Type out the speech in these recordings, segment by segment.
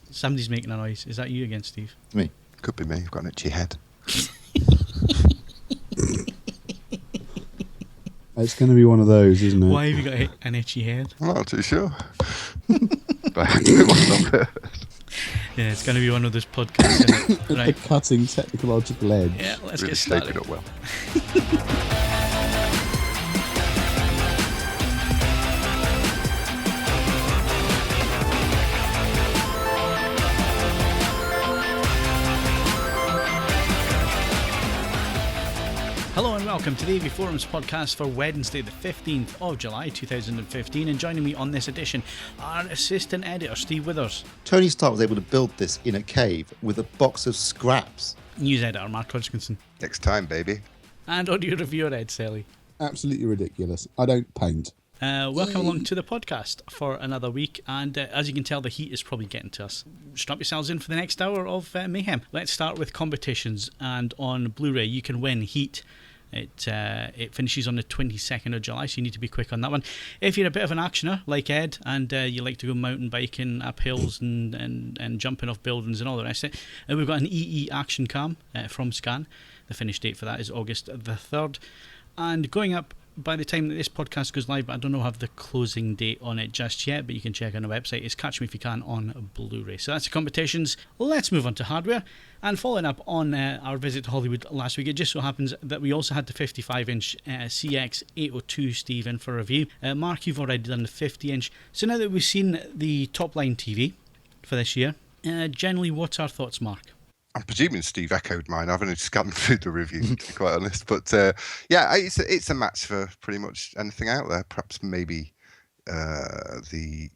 Somebody's making a noise. Is that you again, Steve? Me. Could be me. I've got an itchy head. It's going to be one of those, isn't it? Why have you got an itchy head? I'm not too sure. But I do want to. Yeah, it's going to be one of those podcasts. Isn't it? At Right. the cutting technological edge. Yeah, let's Really get shaping started. up well. Hello and welcome to the AVForums podcast for Wednesday the 15th of July 2015, and joining me on this edition, our assistant editor Steve Withers, Tony Stark was able to build this in a cave with a box of scraps. news editor Mark Hodgkinson, Next time, baby. and audio reviewer Ed Selley. Absolutely ridiculous. I don't paint. Welcome along to the podcast for another week, and as you can tell, the heat is probably getting to us. Strap yourselves in for the next hour of mayhem. Let's start with competitions, and on Blu-ray you can win Heat. It finishes on the 22nd of July, so you need to be quick on that one. If you're a bit of an actioner like Ed, and you like to go mountain biking up hills and jumping off buildings and all the rest of it, we've got an EE Action Cam from Scan. The finish date for that is August the 3rd, and going up by the time that this podcast goes live, but I don't know have the closing date on it just yet, but you can check on the website. It's Catch Me If You Can on Blu-ray. So that's the competitions. Let's move on to hardware. And following up on our visit to Hollywood last week, it just so happens that we also had the 55-inch CX802 Steve in for review. Mark, you've already done the 50-inch. So now that we've seen the top-line TV for this year, generally, what's our thoughts, Mark? I'm presuming Steve echoed mine. I've only scanned through the review, to be quite honest. But yeah, it's a match for pretty much anything out there. Perhaps maybe the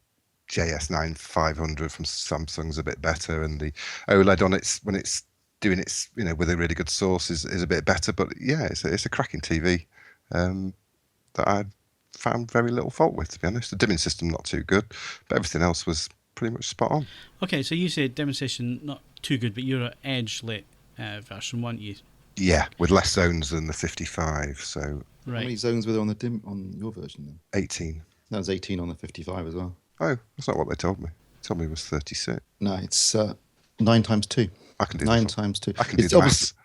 JS9 500 from Samsung's a bit better, and the OLED on it when it's doing its with a really good source is a bit better. But yeah, it's a cracking TV that I found very little fault with, to be honest. The dimming system not too good, but everything else was pretty much spot on. Okay, so you said demonstration not too good, but you're an edge lit version, weren't you? Yeah, with less zones than the 55. So Right. How many zones were there on your version then? 18. That was 18 on the 55 as well. Oh, that's not what they told me. They told me it was 36. No, it's 9 times 2. I can do 9 this. times 2. I can do It's the maths.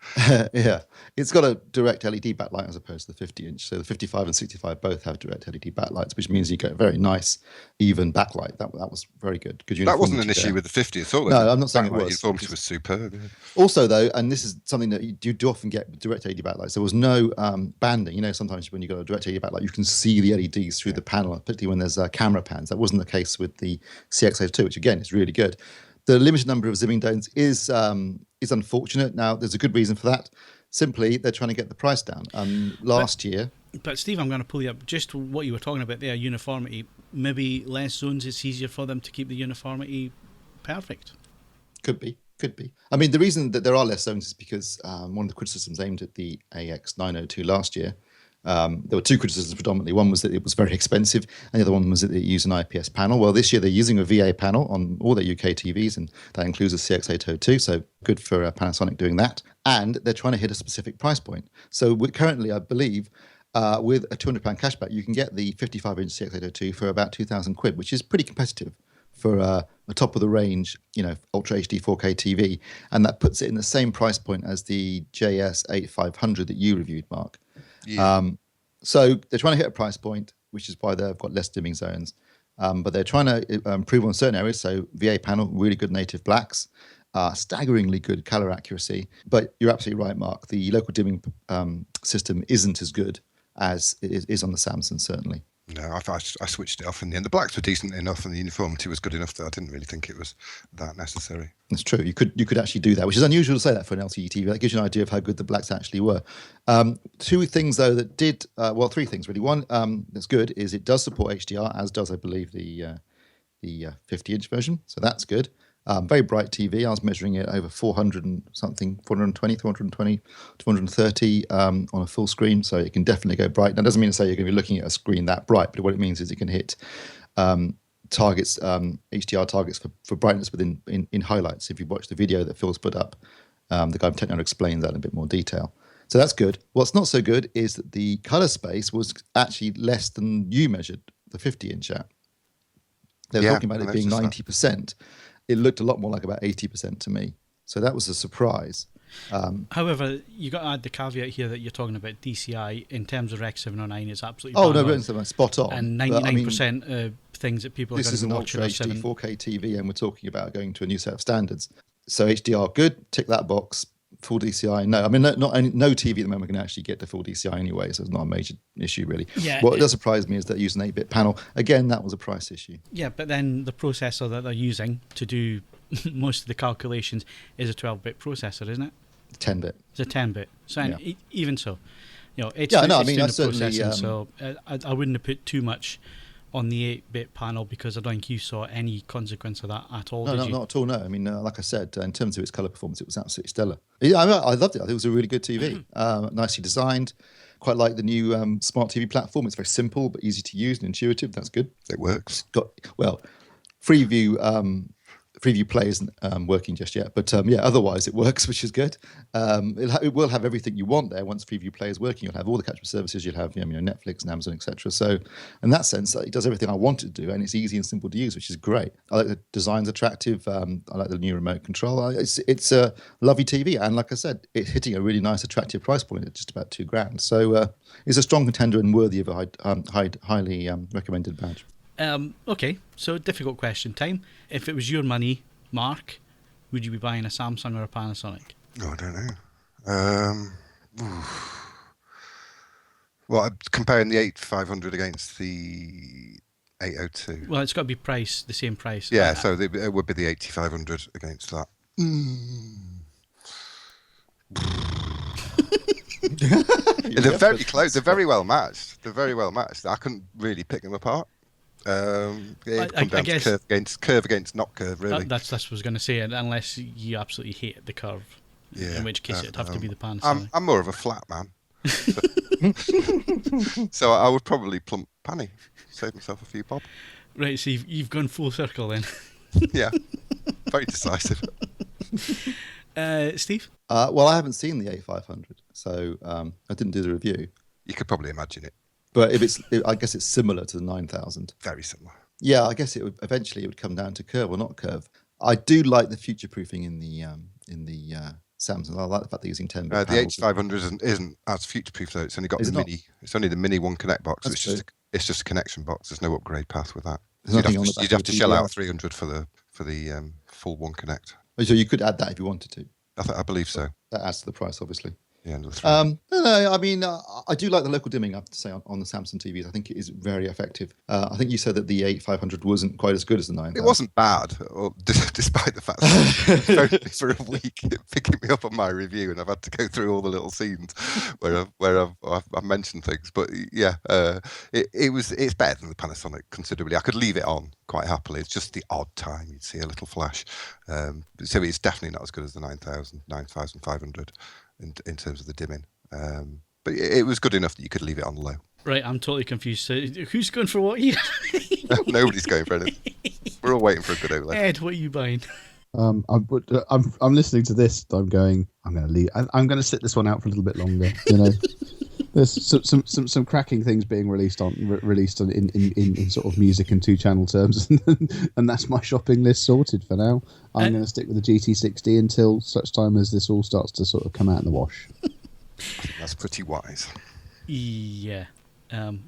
yeah, it's got a direct LED backlight as opposed to the 50-inch. So the 55 and 65 both have direct LED backlights, which means you get a very nice, even backlight. That was very good. Good That wasn't an uniformity issue there. with the 50 at all. No, I'm not saying it Backlight was. Uniformity was superb. Yeah. Also, though, and this is something that you do often get with direct LED backlights, there was no banding. Sometimes when you've got a direct LED backlight, you can see the LEDs through the panel, particularly when there's camera pans. That wasn't the case with the CX-02, which again is really good. The limited number of zooming zones is unfortunate. Now, there's a good reason for that. Simply, they're trying to get the price down. Last year... But Steve, I'm going to pull you up. Just what you were talking about there, uniformity. Maybe less zones, it's easier for them to keep the uniformity perfect. Could be. I mean, the reason that there are less zones is because one of the criticisms aimed at the AX902 last year, there were two criticisms predominantly. One was that it was very expensive, and the other one was that it used an IPS panel. Well, this year they're using a VA panel on all their UK TVs, and that includes a CX802, so good for Panasonic doing that. And they're trying to hit a specific price point. So currently, I believe, with a £200 cashback, you can get the 55-inch CX802 for about 2,000 quid, which is pretty competitive for a top-of-the-range, Ultra HD 4K TV. And that puts it in the same price point as the JS8500 that you reviewed, Mark. Yeah. So they're trying to hit a price point, which is why they've got less dimming zones. But they're trying to improve on certain areas. So VA panel, really good native blacks, staggeringly good color accuracy. But you're absolutely right, Mark. The local dimming system isn't as good as it is on the Samsung, certainly. No, I switched it off in the end. The blacks were decent enough, and the uniformity was good enough that I didn't really think it was that necessary. That's true. You could actually do that, which is unusual to say that for an LCD TV. That gives you an idea of how good the blacks actually were. Two things, though, that did... three things, really. One that's good is it does support HDR, as does, I believe, the 50-inch version. So that's good. Very bright TV. I was measuring it over 400 and something, 230 on a full screen. So it can definitely go bright. Now, it doesn't mean to say you're going to be looking at a screen that bright, but what it means is it can hit targets, HDR targets for brightness in highlights. If you watch the video that Phil's put up, the guy from Techno explains that in a bit more detail. So that's good. What's not so good is that the color space was actually less than you measured the 50-inch at. They were talking about it being 90%. it looked a lot more like about 80% to me. So that was a surprise. However, you got to add the caveat here that you're talking about DCI in terms of Rec 709 is absolutely Oh, bang no, on. but spot on. And But, I mean, 99% of things that people are this going is to an be watching Ultra are HD 7. 4K TV, and we're talking about going to a new set of standards. So HDR, good, tick that box. Full DCI, no. I mean, no TV at the moment can actually get to full DCI anyway, so it's not a major issue really. Yeah, What does surprise me is that using an 8-bit panel. Again, that was a price issue. Yeah, but then the processor that they're using to do most of the calculations is a 12-bit processor, isn't it? 10-bit. It's a 10-bit. So Yeah. even so, it's Yeah, no, I it's mean, doing I the certainly, processing. So I wouldn't have put too much on the 8-bit panel because I don't think you saw any consequence of that at all, did you? Not at all, no. I mean, like I said, in terms of its colour performance, it was absolutely stellar. Yeah, I loved it. I think it was a really good TV. Nicely designed. Quite like the new smart TV platform. It's very simple but easy to use and intuitive. That's good. It works. Freeview Play isn't working just yet, but otherwise it works, which is good. It will have everything you want there once Freeview Play is working. You'll have all the catchment services. You'll have Netflix and Amazon, etc. So, in that sense, it does everything I want it to do, and it's easy and simple to use, which is great. I like the design's attractive. I like the new remote control. It's a lovely TV, and like I said, it's hitting a really nice, attractive price point at just about $2,000. So, it's a strong contender and worthy of a highly recommended badge. Okay, so difficult question time. If it was your money, Mark, would you be buying a Samsung or a Panasonic? Oh, I don't know. Well, I'm comparing the 8500 against the 802. Well, it's got to be the same price. Yeah, so it would be the 8500 against that. They're very close. They're very well matched. I couldn't really pick them apart. It comes down to curve against not curve, really. That's what I was going to say, unless you absolutely hate the curve. Yeah, in which case it'd have to be the Panasonic. I'm more of a flat man. So I would probably plump Panny, save myself a few bob. Right, so you've gone full circle then. Yeah, very decisive. Steve? Well, I haven't seen the A500, so I didn't do the review. You could probably imagine it. But I guess it's similar to the 9000. Very similar. Yeah, I guess it would come down to curve or not curve. I do like the future proofing in the Samsung. I like the fact they're using 10-bit. The H500 isn't as future proof though. It's only got mini. It's only the mini One Connect box. It's just a connection box. There's no upgrade path with that. You'd have to shell out 300 for the full One Connect. So you could add that if you wanted to. I believe so. That adds to the price, obviously. Yeah, no, I mean, I do like the local dimming, I have to say, on the Samsung TVs. I think it is very effective. I think you said that the 8500 wasn't quite as good as the 9000. It wasn't bad, despite the fact that it for a week picking me up on my review, and I've had to go through all the little scenes where I've mentioned things. But yeah, it's better than the Panasonic considerably. I could leave it on quite happily. It's just the odd time you'd see a little flash. So it's definitely not as good as the 9500. In terms of the dimming, but it was good enough that you could leave it on low. Right, I'm totally confused. So who's going for what here? Nobody's going for anything. We're all waiting for a good OLED. Ed, what are you buying? I'm listening to this. I'm going to leave. I'm going to sit this one out for a little bit longer. There's some cracking things being released in sort of music and 2-channel terms, and that's my shopping list sorted for now. I'm going to stick with the GT60 until such time as this all starts to sort of come out in the wash. That's pretty wise. Yeah.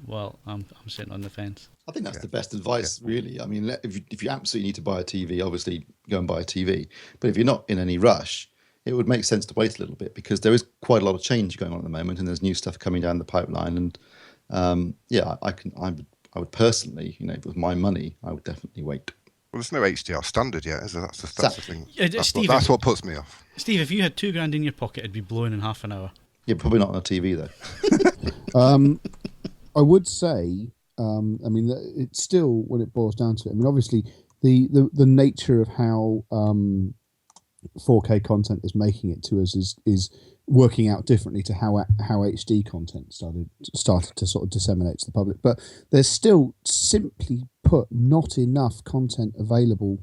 Well, I'm sitting on the fence. I think that's the best advice, really. I mean, if you absolutely need to buy a TV, obviously go and buy a TV. But if you're not in any rush, it would make sense to wait a little bit because there is quite a lot of change going on at the moment, and there's new stuff coming down the pipeline. And I would personally, with my money, I would definitely wait. Well, there's no HDR standard yet, is there? That's the thing. That's what puts me off. Steve, if you had $2,000 in your pocket, it'd be blown in half an hour. Yeah, probably not on a TV though. I would say, it's still, when it boils down to it, obviously the nature of how 4K content is making it to us is working out differently to how HD content started to sort of disseminate to the public. But there's still, simply put, not enough content available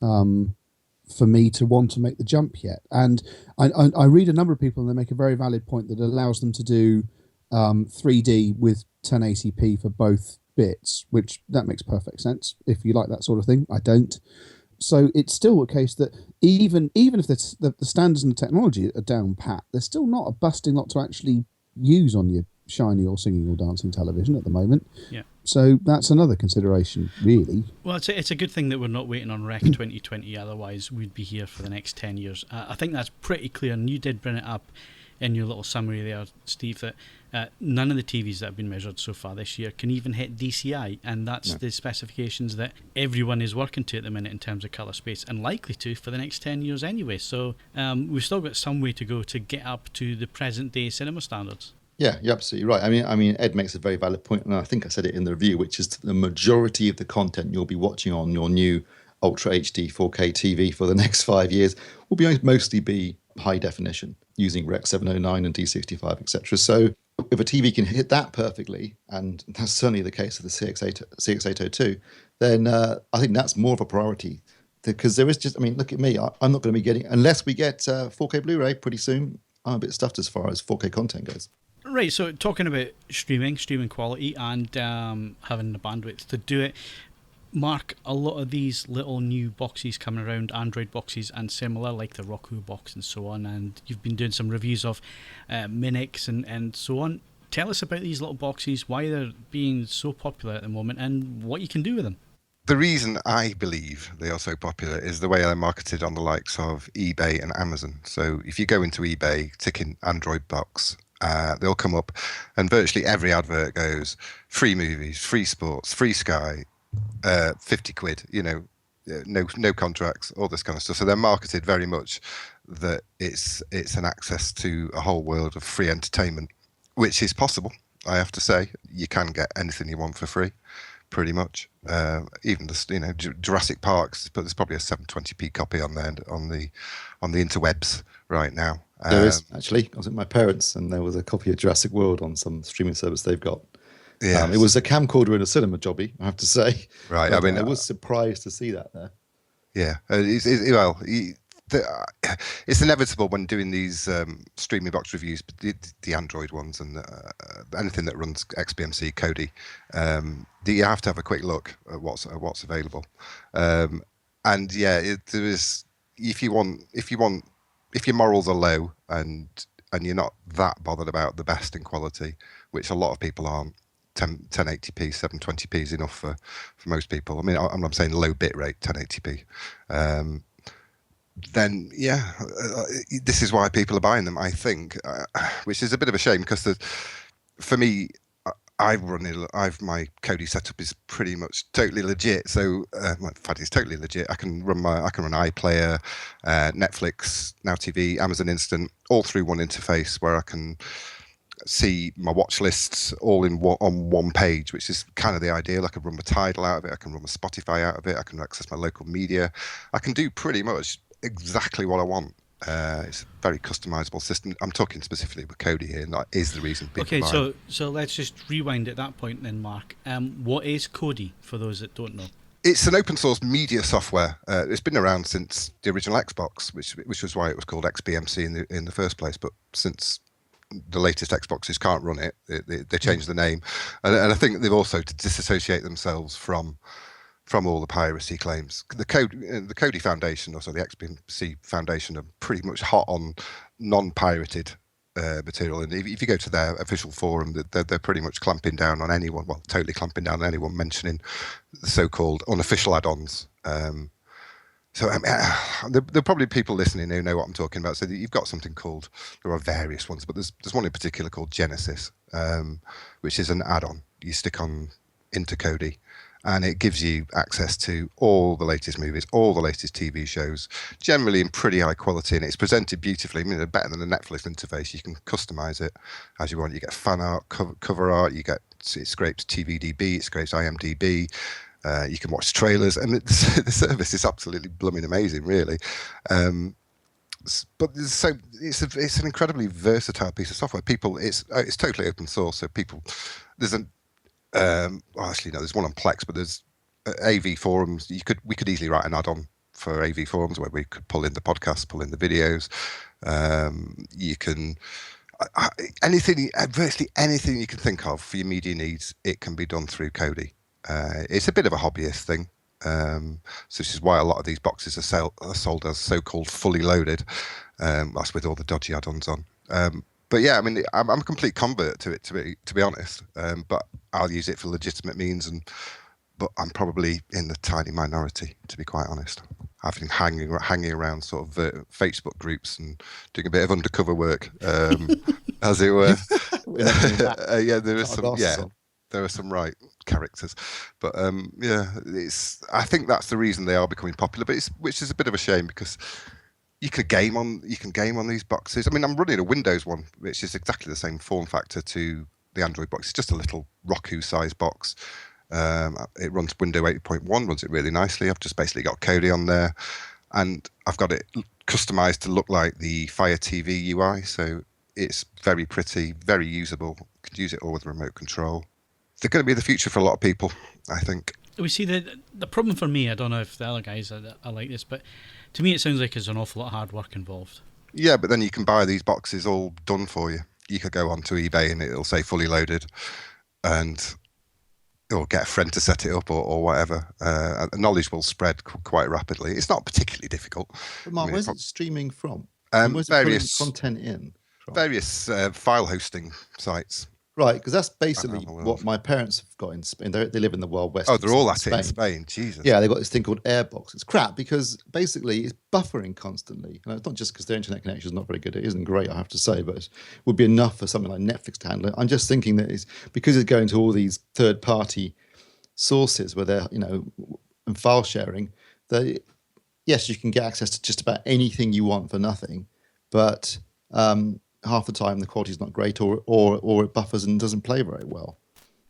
for me to want to make the jump yet. And I read a number of people, and they make a very valid point that allows them to do 3D with 1080p for both bits, which that makes perfect sense if you like that sort of thing. I don't. So it's still a case that even if the standards and the technology are down pat, there's still not a busting lot to actually use on your shiny or singing or dancing television at the moment. Yeah. So that's another consideration, really. Well, it's a good thing that we're not waiting on Rec 2020, otherwise we'd be here for the next 10 years. I think that's pretty clear, and you did bring it up in your little summary there, Steve, that none of the TVs that have been measured so far this year can even hit DCI, and that's the specifications that everyone is working to at the minute in terms of colour space, and likely to for the next 10 years anyway. So we've still got some way to go to get up to the present day cinema standards. Yeah, you're absolutely right. I mean, Ed makes a very valid point, and I think I said it in the review, which is the majority of the content you'll be watching on your new Ultra HD 4K TV for the next 5 years will mostly be high definition using Rec 709 and D65, etc. So if a TV can hit that perfectly, and that's certainly the case of the CX802, then I think that's more of a priority. Because there is just, I mean, look at me, I'm not going to be getting, unless we get 4K Blu-ray pretty soon, I'm a bit stuffed as far as 4K content goes. Right, so talking about streaming quality and having the bandwidth to do it, Mark, a lot of these little new boxes coming around, Android boxes and similar, like the Roku box and so on, and you've been doing some reviews of Minix and so on. Tell us about these little boxes, why they're being so popular at the moment, and what you can do with them. The reason I believe they are so popular is the way they're marketed on the likes of eBay and Amazon. So if you go into eBay, tick in Android box, they'll come up, and virtually every advert goes free movies, free sports, free Sky, 50 quid, no contracts, all this kind of stuff. So they're marketed very much that it's an access to a whole world of free entertainment, which is possible. I have to say, you can get anything you want for free, pretty much. Even the Jurassic Parks, but there's probably a 720p copy on there on the interwebs right now. There is, actually. I was at my parents' and there was a copy of Jurassic World on some streaming service they've got. Yeah, it was a camcorder in a cinema jobby, I have to say. Right. I mean, I was surprised to see that there. Yeah. It's inevitable when doing these streaming box reviews, the Android ones and anything that runs XBMC, Kodi, you have to have a quick look at what's available. And yeah, there is, if your morals are low and you're not that bothered about the best in quality, which a lot of people aren't, 1080p, 720p is enough for most people. I mean, I'm saying low bit rate, 1080p. Then yeah, this is why people are buying them, I think, which is a bit of a shame because for me, my Kodi setup is pretty much totally legit. So in fact, it's totally legit. I can run iPlayer, Netflix, Now TV, Amazon Instant, all through one interface where I can see my watch lists all on one page, which is kind of the ideal. I can run my Tidal out of it. I can run my Spotify out of it. I can access my local media. I can do pretty much exactly what I want. It's a very customizable system. I'm talking specifically with Kodi here, and that is the reason people buy. Okay, so let's just rewind at that point then, Mark. What is Kodi, for those that don't know? It's an open source media software. It's been around since the original Xbox, which was why it was called XBMC in the first place. But since the latest Xboxes can't run it, they changed the name, and I think they've also to disassociate themselves from all the piracy claims. The Kodi Foundation, also the XBMC Foundation, are pretty much hot on non-pirated material. And if you go to their official forum, they're pretty much clamping down on anyone, well, totally clamping down on anyone mentioning the so-called unofficial add-ons. So there are probably people listening who know what I'm talking about. So you've got something called, there are various ones, but there's one in particular called Genesis, which is an add-on you stick on into Kodi, and it gives you access to all the latest movies, all the latest TV shows, generally in pretty high quality, and it's presented beautifully. I mean, they're better than the Netflix interface. You can customize it as you want. You get fan art, cover art, it scrapes TVDB, it scrapes IMDb. You can watch trailers, and the service is absolutely blooming amazing, really. But it's an incredibly versatile piece of software. It's totally open source, so there's there's one on Plex, but there's AVForums. We could easily write an add-on for AVForums where we could pull in the podcasts, pull in the videos. You can virtually anything you can think of for your media needs, it can be done through Kodi. It's a bit of a hobbyist thing. So this is why a lot of these boxes are sold as so-called fully loaded. That's with all the dodgy add-ons on. But yeah, I mean, I'm a complete convert to it, to be honest. But I'll use it for legitimate means, but I'm probably in the tiny minority, to be quite honest. I've been hanging around sort of Facebook groups and doing a bit of undercover work, as it were. Yeah, there are some right characters, but I think that's the reason they are becoming popular. But which is a bit of a shame, because you can game on these boxes. I mean, I'm running a Windows one, which is exactly the same form factor to the Android box. It's just a little Roku-sized box. It runs Windows 8.1, runs it really nicely. I've just basically got Kodi on there, and I've got it customized to look like the Fire TV UI. So it's very pretty, very usable. You can use it all with remote control. They're going to be the future for a lot of people, I think. We see the problem for me, I don't know if the other guys are like this, but to me it sounds like there's an awful lot of hard work involved. Yeah, but then you can buy these boxes all done for you. You could go onto eBay and it'll say fully loaded, or get a friend to set it up, or whatever. Knowledge will spread quite rapidly. It's not particularly difficult. But Mark, where's it streaming from? Where's various content in? From? Various file hosting sites. Right, because that's basically what my parents have got in Spain. They live in the Wild West. Oh, they're all at it in Spain. Jesus. Yeah, they've got this thing called Airbox. It's crap because basically it's buffering constantly. And it's not just because their internet connection is not very good. It isn't great, I have to say, but it would be enough for something like Netflix to handle it. I'm just thinking that it's because it's going to all these third-party sources where they're, and file sharing, that yes, you can get access to just about anything you want for nothing, but half the time the quality is not great, or it buffers and doesn't play very well.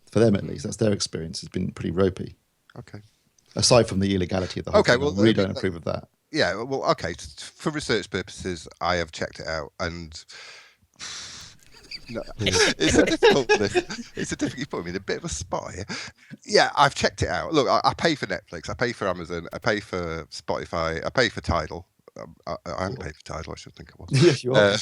For them, at least, that's their experience. Has been pretty ropey. Okay. Aside from the illegality of the whole thing, well, we don't approve of that. Yeah, well, okay. For research purposes, I have checked it out, and no, it's a difficult. It's a difficult. You put me in a bit of a spot here. Yeah, I've checked it out. Look, I pay for Netflix, I pay for Amazon, I pay for Spotify, I pay for Tidal. I haven't paid for Tidal. I should think I was. Yes, you are.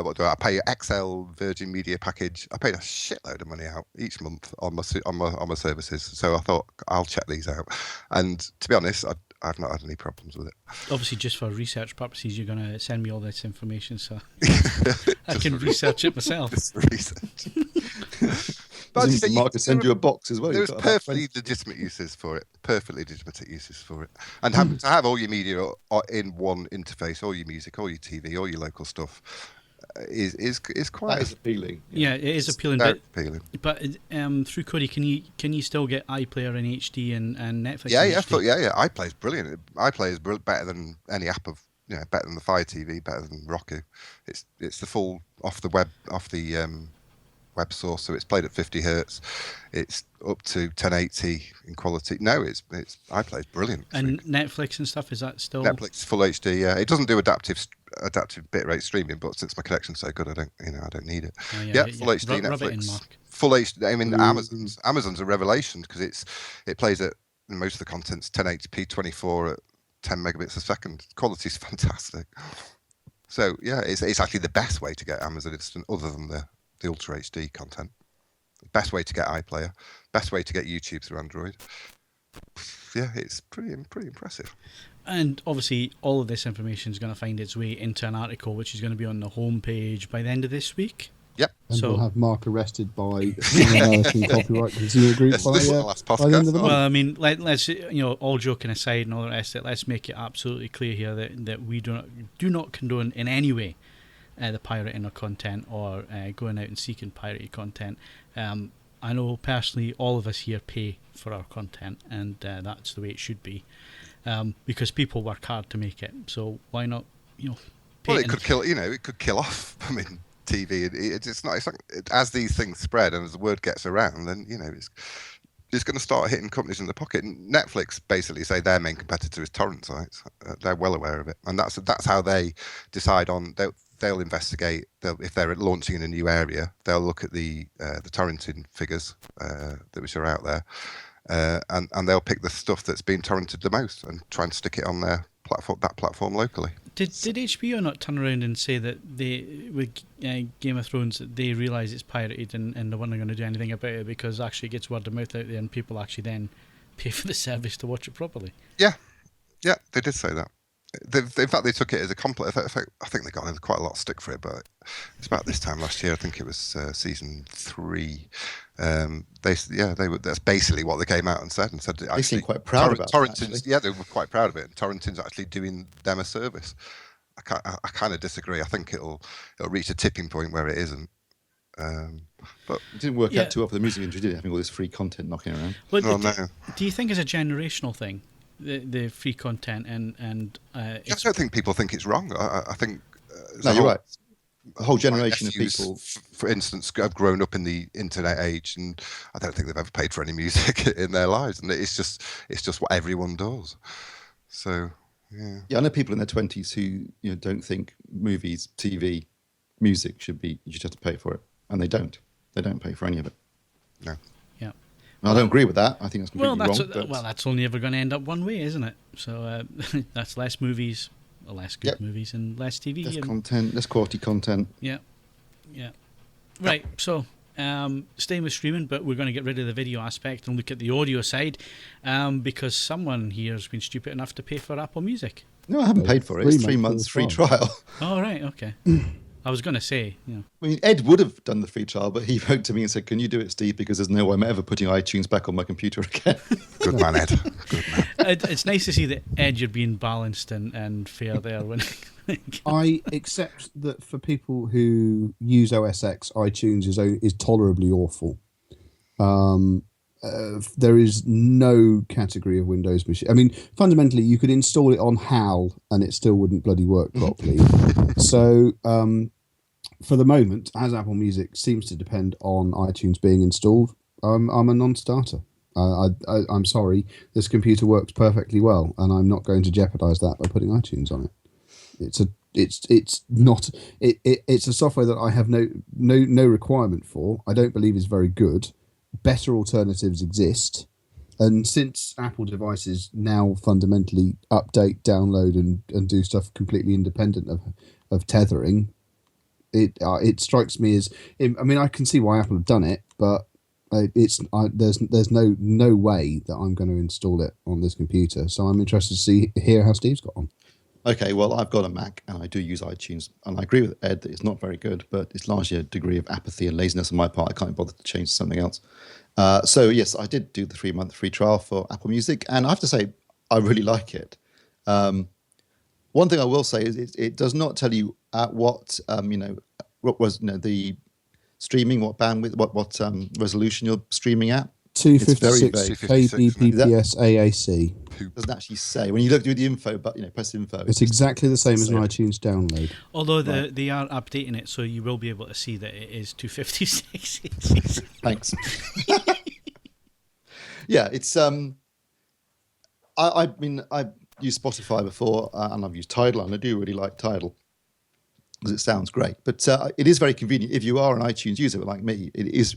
What do I pay? XL Virgin Media package. I paid a shitload of money out each month on my services. So I thought I'll check these out. And to be honest, I've not had any problems with it. Obviously, just for research purposes, you're going to send me all this information, so I can research it myself. Just for research. But Mark can send you a box as well. There's perfectly legitimate uses for it. And to have all your media in one interface, all your music, all your TV, all your local stuff, is quite. That is appealing. Yeah, it is appealing. Appealing. But through Kodi, can you still get iPlayer in HD and Netflix? Yeah, in yeah, HD? iPlayer is brilliant. iPlayer is better than any app of. Better than the Fire TV, better than Roku. It's the full off the web source, so it's played at 50 hertz. It's up to 1080 in quality. No, it's iPlayer is brilliant. And Netflix and stuff, is that still Netflix full HD? Yeah, it doesn't do adaptive bitrate streaming, but since my connection's so good, I don't need it. Oh, yeah, full HD Rub Netflix. it in, Mark. Full HD. I mean, Amazon's a revelation because it plays at most of the content's 1080p 24 at 10 megabits a second. Quality's fantastic. So yeah, it's actually the best way to get Amazon Instant, other than the Ultra HD content. Best way to get iPlayer. Best way to get YouTube through Android. Yeah, it's pretty impressive. And obviously, all of this information is going to find its way into an article, which is going to be on the homepage by the end of this week. Yep. And we'll have Mark arrested by an American copyright consumer group by the end of the month. Well, I mean, let's all joking aside and all the rest of it, let's make it absolutely clear here that we do not condone in any way the pirating of content or going out and seeking pirated content. I know personally all of us here pay for our content, and that's the way it should be, because people work hard to make it. So why not, pay? Well, it could kill off. I mean, TV. It's not as these things spread and as the word gets around, then it's going to start hitting companies in the pocket. Netflix basically say their main competitor is torrent sites. They're well aware of it, and that's how they decide on. They'll investigate. If they're launching in a new area, they'll look at the torrenting figures which are out there, and they'll pick the stuff that's been torrented the most and try and stick it on their platform locally. Did HBO not turn around and say that with Game of Thrones, they realise it's pirated and they weren't going to do anything about it because actually it gets word of mouth out there and people actually then pay for the service to watch it properly. Yeah, they did say that. In fact, they took it as a compliment. I think they got quite a lot of stick for it, but it's about this time last year. I think it was season 3. That's basically what they came out and said. They seem quite proud about it. Yeah, they were quite proud of it. And Torrington's actually doing them a service. I kind of disagree. I think it'll reach a tipping point where it isn't. But it didn't work out too well for the music industry, did it? Having all this free content knocking around. Well, do you think it's a generational thing? The free content and I don't think people think it's wrong. I think no, you're right. A whole generation of people, for instance, have grown up in the internet age, and I don't think they've ever paid for any music in their lives, and it's just what everyone does. So yeah, I know people in their 20s who don't think movies, TV, music you should have to pay for it, and they don't pay for any of it. No. I don't agree with that. I think that's completely wrong. Well, that's only ever going to end up one way, isn't it? So that's less movies, less good movies, and less TV. Less content, less quality content. Yeah. Right, so staying with streaming, but we're going to get rid of the video aspect and look at the audio side, because someone here has been stupid enough to pay for Apple Music. No, I haven't paid for it. It's 3 months free trial. Oh, right, okay. I was going to say, I mean, Ed would have done the free trial, but he wrote to me and said, "Can you do it, Steve? Because there's no way I'm ever putting iTunes back on my computer again." Good man, Ed. Good man. It's nice to see that, Ed, you're being balanced and fair there. I accept that for people who use OS X, iTunes is tolerably awful. There is no category of Windows machine. I mean, fundamentally, you could install it on HAL and it still wouldn't bloody work properly. So, for the moment, as Apple Music seems to depend on iTunes being installed, I'm a non-starter. I'm sorry, this computer works perfectly well, and I'm not going to jeopardize that by putting iTunes on it. It's a software that I have no requirement for. I don't believe is very good. Better alternatives exist, and since Apple devices now fundamentally update, download, and do stuff completely independent of tethering, it strikes me as, I mean, I can see why Apple have done it, but there's no way that I'm going to install it on this computer. So I'm interested to hear how Steve's got on. Okay, well, I've got a Mac and I do use iTunes, and I agree with Ed that it's not very good, but it's largely a degree of apathy and laziness on my part. I can't bother to change to something else. So yes, I did do the 3-month free trial for Apple Music, and I have to say I really like it. One thing I will say is it does not tell you at what was the streaming, what bandwidth, what resolution you're streaming at. 256 kbps AAC. It doesn't actually say. When you look through the info, but press info. It's exactly the same as an iTunes download. Although they are updating it, so you will be able to see that it is 256. Thanks. Yeah, it's I mean, I've used Spotify before, and I've used Tidal, and I do really like Tidal because it sounds great. But it is very convenient if you are an iTunes user like me.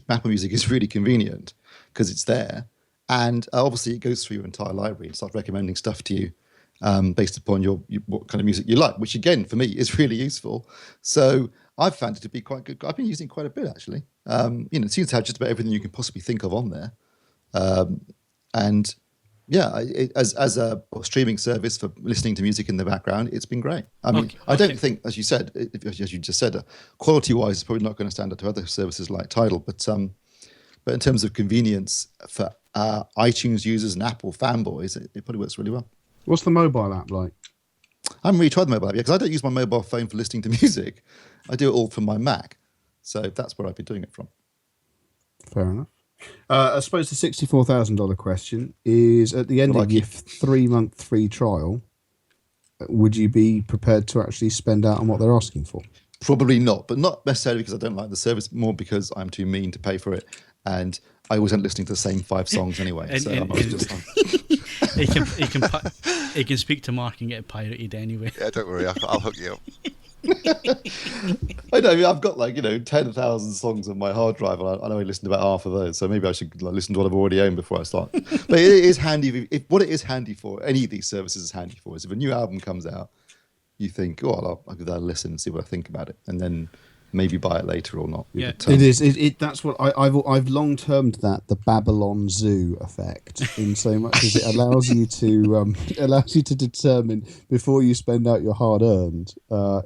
Apple Music is really convenient because it's there, and obviously it goes through your entire library and starts recommending stuff to you based upon what kind of music you like, which again for me is really useful. So I've found it to be quite good. I've been using it quite a bit actually. It seems to have just about everything you can possibly think of on there, and yeah, as a streaming service for listening to music in the background, it's been great. I mean, I don't think, as you said, as you just said, quality-wise, it's probably not going to stand up to other services like Tidal, but in terms of convenience for iTunes users and Apple fanboys, it probably works really well. What's the mobile app like? I haven't really tried the mobile app yet because I don't use my mobile phone for listening to music. I do it all from my Mac, so that's where I've been doing it from. Fair enough. I suppose the $64,000 question is, at the end of your 3-month free trial, would you be prepared to actually spend out on what they're asking for? Probably not, but not necessarily because I don't like the service, more because I'm too mean to pay for it, and I always end listening to the same 5 songs anyway. So I might just he can speak to Mark and get it pirated anyway. Yeah, don't worry, I'll hook you up. I know, I've got 10,000 songs on my hard drive, and I know I listened to about half of those, so maybe I should listen to what I've already owned before I start. But it is handy. What it is handy for, any of these services is handy for, is if a new album comes out, you think, I'll give that a listen and see what I think about it, and then maybe buy it later or not. Yeah. But, It is. That's what I've long termed that the Babylon Zoo effect, in so much as it allows you to determine before you spend out your hard earned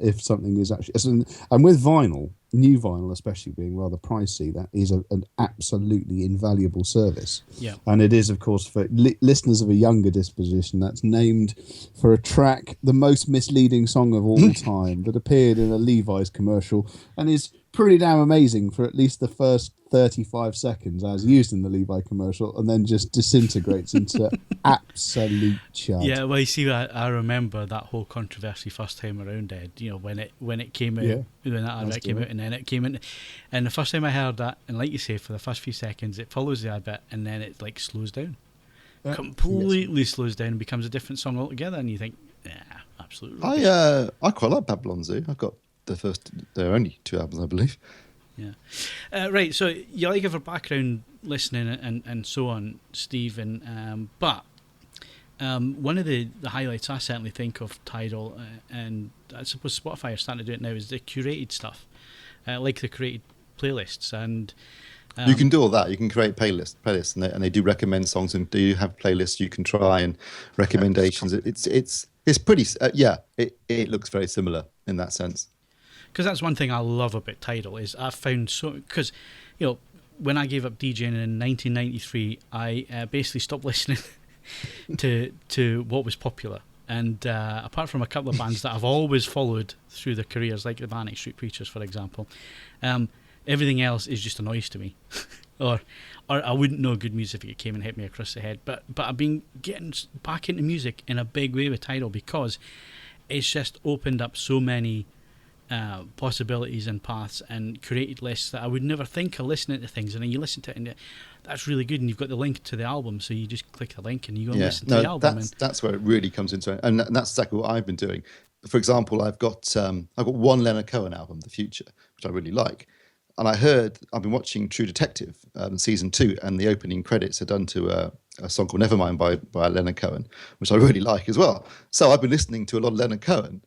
if something is actually. And with vinyl, new vinyl especially being rather pricey, that is an absolutely invaluable service. Yeah. And it is, of course, for listeners of a younger disposition, that's named for a track, the most misleading song of all time, that appeared in a Levi's commercial and is pretty damn amazing for at least the first 35 seconds as used in the Levi commercial, and then just disintegrates into absolute chud. Yeah, well, you see, I remember that whole controversy first time around, Ed. You know, when it came out, when that advert came out, and then it came in, and the first time I heard that, and like you say, for the first few seconds, it follows the advert, and then it like slows down, completely slows down, and becomes a different song altogether, and you think, yeah, absolutely. I quite like Babylon Zoo. I've got there are only 2 albums, I believe. Yeah. Right, so you like it for background listening and so on, Stephen, but one of the highlights I certainly think of Tidal, and I suppose Spotify are starting to do it now, is the curated stuff, like the curated playlists. And you can do all that. You can create playlists, and they do recommend songs, and do have playlists you can try and recommendations. It's pretty. It looks very similar in that sense. Because that's one thing I love about Tidal is I've found because, you know, when I gave up DJing in 1993, I basically stopped listening to what was popular. And apart from a couple of bands that I've always followed through their careers, like the Manic Street Preachers, for example, everything else is just a noise to me. or I wouldn't know good music if it came and hit me across the head. But I've been getting back into music in a big way with Tidal because it's just opened up so many possibilities and paths and created lists that I would never think of listening to things, and then you listen to it and that's really good, and you've got the link to the album, so you just click the link and you go and listen to the album. That's where it really comes into it, and that's exactly what I've been doing. For example, I've got one Leonard Cohen album, The Future, which I really like, and I've been watching True Detective season 2, and the opening credits are done to a song called Nevermind by Leonard Cohen, which I really like as well. So I've been listening to a lot of Leonard Cohen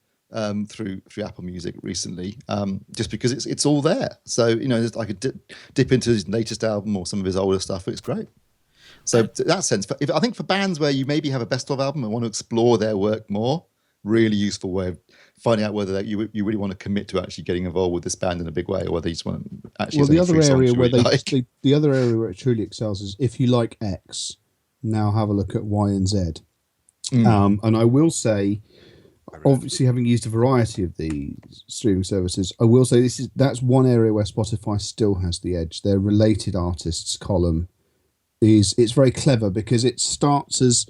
through Apple Music recently, just because it's all there. So, you know, I could dip into his latest album or some of his older stuff. It's great. So in that sense, I think for bands where you maybe have a best of album and want to explore their work more, really useful way of finding out whether you really want to commit to actually getting involved with this band in a big way, or whether you just want to actually. Well, the other area where the other area where it truly excels is if you like X, now have a look at Y and Z. And I will say, obviously, having used a variety of the streaming services, I will say that's one area where Spotify still has the edge. Their related artists column it's very clever because it starts as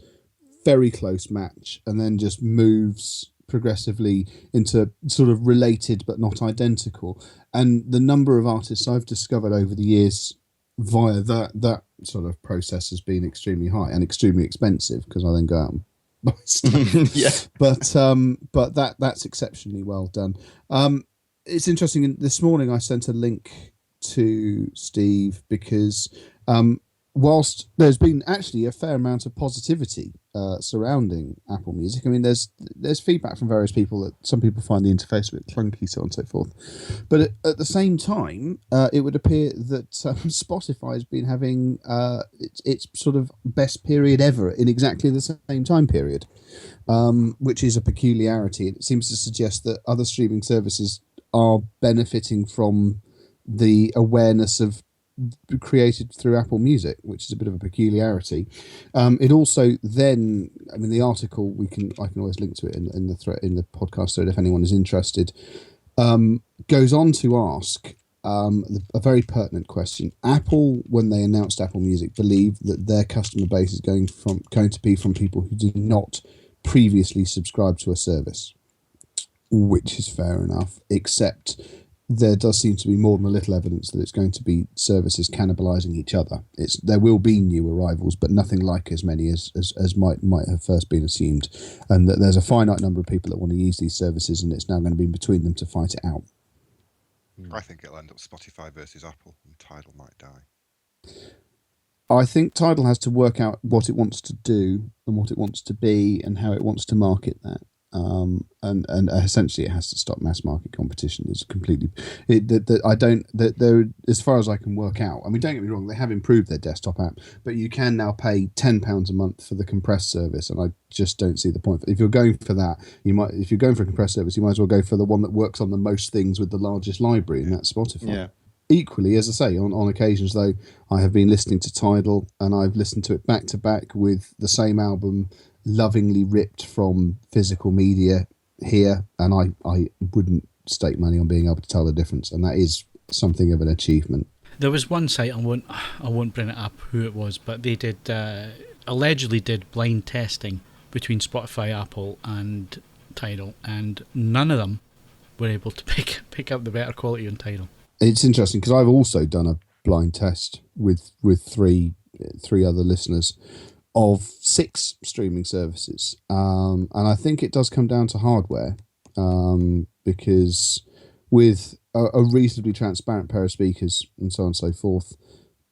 very close match and then just moves progressively into sort of related but not identical. And the number of artists I've discovered over the years via that sort of process has been extremely high and extremely expensive, because I then go out and buy stuff. Yeah. But that's exceptionally well done. It's interesting. This morning I sent a link to Steve because whilst there's been actually a fair amount of positivity surrounding Apple Music, I mean, there's feedback from various people that some people find the interface a bit clunky, so on and so forth. But at the same time, it would appear that Spotify has been having its sort of best period ever in exactly the same time period, which is a peculiarity. It seems to suggest that other streaming services are benefiting from the awareness of created through Apple Music, which is a bit of a peculiarity. It also then, I mean, the article I can always link to it in the podcast thread if anyone is interested. Goes on to ask a very pertinent question. Apple, when they announced Apple Music, believed that their customer base is going to be from people who did not previously subscribe to a service, which is fair enough, except there does seem to be more than a little evidence that it's going to be services cannibalizing each other. There will be new arrivals, but nothing like as many as might have first been assumed, and that there's a finite number of people that want to use these services, and it's now going to be between them to fight it out. I think it'll end up Spotify versus Apple, and Tidal might die. I think Tidal has to work out what it wants to do and what it wants to be and how it wants to market that. and essentially it has to stop mass market competition. It's completely as far as I can work out. I mean, don't get me wrong, they have improved their desktop app, but you can now pay £10 a month for the compressed service, and I just don't see the point. If you're going for that, if you're going for a compressed service, you might as well go for the one that works on the most things with the largest library, and that's Spotify. Yeah. Equally, as I say, on occasions though, I have been listening to Tidal, and I've listened to it back to back with the same album lovingly ripped from physical media here, and I wouldn't stake money on being able to tell the difference, and that is something of an achievement. There was one site, I won't bring it up who it was, but they did allegedly did blind testing between Spotify, Apple and Tidal, and none of them were able to pick up the better quality on Tidal. It's interesting because I've also done a blind test with three other listeners of 6 streaming services, and I think it does come down to hardware, because with a reasonably transparent pair of speakers and so on and so forth,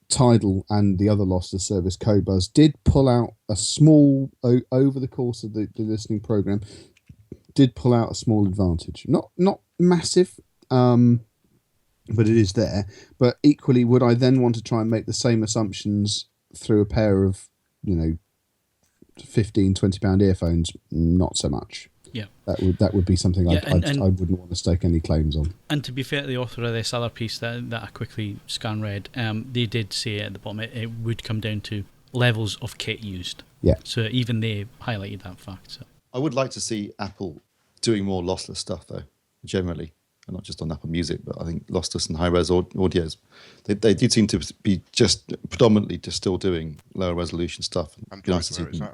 Tidal and the other lossless service Qobuz did pull out a small, over the course of the listening program, did pull out a small advantage. Not massive, but it is there. But equally, would I then want to try and make the same assumptions through a pair of, £15, £20 earphones? Not so much. Yeah, that would be something I wouldn't want to stake any claims on. And to be fair to the author of this other piece that I quickly read, they did say at the bottom it would come down to levels of kit used. Yeah. So even they highlighted that fact. So I would like to see Apple doing more lossless stuff though, generally, and not just on Apple Music, but I think lossless and high-res audios. They did seem to be just predominantly just still doing lower resolution stuff. That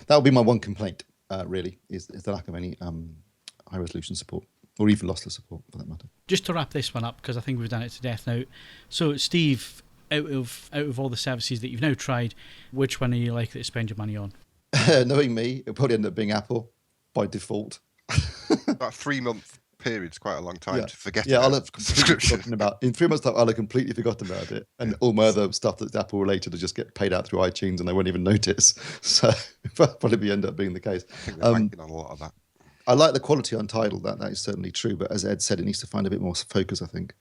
would be my one complaint. Really, is the lack of any high resolution support, or even lossless support for that matter. Just to wrap this one up, because I think we've done it to death now. So, Steve, out of all the services that you've now tried, which one are you likely to spend your money on? Knowing me, it'll probably end up being Apple by default. That 3-month period's quite a long time to forget. Yeah, I'll have completely forgotten about. In 3 months' time, I'll have completely forgotten about it, and all my other stuff that's Apple related will just get paid out through iTunes, and I won't even notice. So that'll probably end up being the case. I think they're banking on a lot of that. I like the quality on Tidal. That is certainly true, but as Ed said, it needs to find a bit more focus, I think.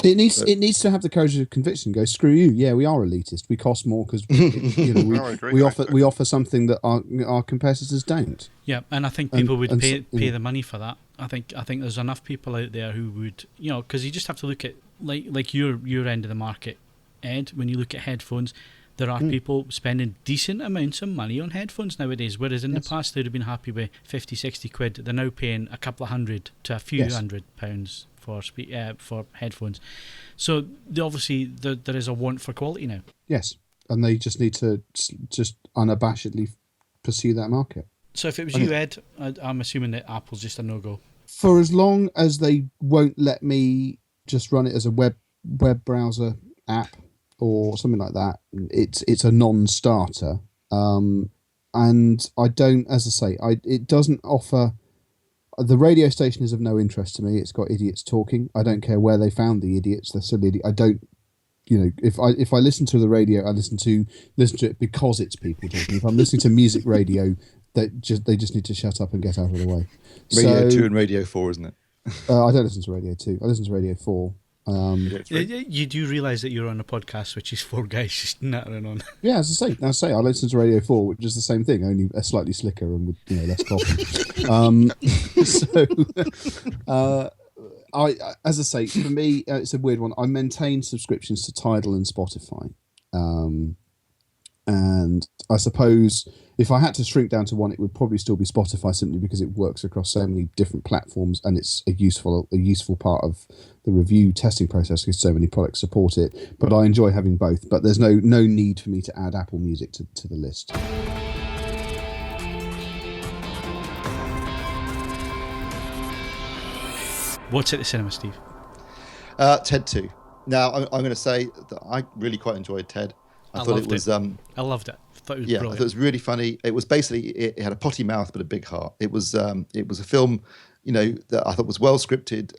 It needs to have the courage of conviction. Go, screw you. Yeah, we are elitist. We cost more because we offer something that our competitors don't. Yeah, and I think people would pay the money for that. I think there's enough people out there who would, because you just have to look at like your end of the market, Ed. When you look at headphones, there are people spending decent amounts of money on headphones nowadays, whereas in the past they'd have been happy with 50, 60 quid. They're now paying a couple of hundred to a few £100 for headphones. So obviously there is a want for quality now. Yes, and they just need to just unabashedly pursue that market. So if it was you, Ed, I'm assuming that Apple's just a no-go. For as long as they won't let me just run it as a web browser app or something like that, it's a non-starter. And I don't, as I say, it doesn't offer. The radio station is of no interest to me. It's got idiots talking. I don't care where they found the idiots. They're still idiots. I don't, if I listen to the radio, I listen to it because it's people talking. If I'm listening to music radio, they just need to shut up and get out of the way. Radio 2 and Radio 4, isn't it? I don't listen to Radio 2. I listen to Radio 4. You do realise that you're on a podcast which is 4 guys just nattering on. Yeah, as I say, I listen to Radio 4, which is the same thing, only slightly slicker and with less coffee. As I say, for me, it's a weird one. I maintain subscriptions to Tidal and Spotify, and I suppose if I had to shrink down to one, it would probably still be Spotify, simply because it works across so many different platforms, and it's a useful part of the review testing process because so many products support it. But I enjoy having both. But there's no need for me to add Apple Music to the list. What's at the cinema, Steve? TED 2. Now, I'm going to say that I really quite enjoyed TED. I thought it was. I loved it. I thought it was brilliant. I thought it was really funny. It was basically it had a potty mouth but a big heart. It was a film, that I thought was well scripted.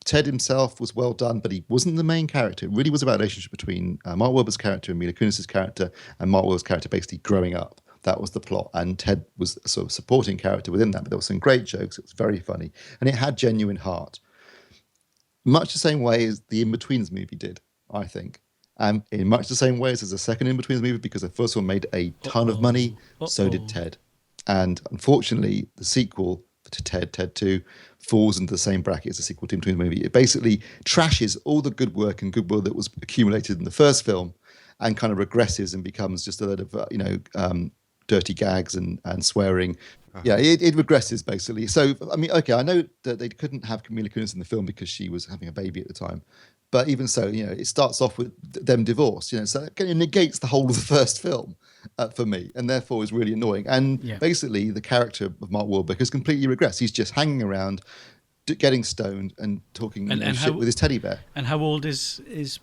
Ted himself was well done, but he wasn't the main character. It really was about a relationship between Mark Wahlberg's character and Mila Kunis's character, and Mark Wahlberg's character basically growing up. That was the plot, and Ted was a sort of supporting character within that. But there were some great jokes. It was very funny, and it had genuine heart. Much the same way as the In-Betweens movie did, I think. In much the same way as the second In-Betweens movie, because the first one made a ton of money, so did Ted. And unfortunately, the sequel to Ted 2, falls into the same bracket as the sequel to In-Betweens movie. It basically trashes all the good work and goodwill that was accumulated in the first film and kind of regresses and becomes just a lot of, dirty gags and swearing. Yeah, it regresses basically. So, I mean, okay, I know that they couldn't have Mila Kunis in the film because she was having a baby at the time. But even so, it starts off with them divorced, so that kind of negates the whole of the first film for me, and therefore is really annoying. And basically, the character of Mark Wahlberg has completely regressed. He's just hanging around, getting stoned and talking shit with his teddy bear. And how old is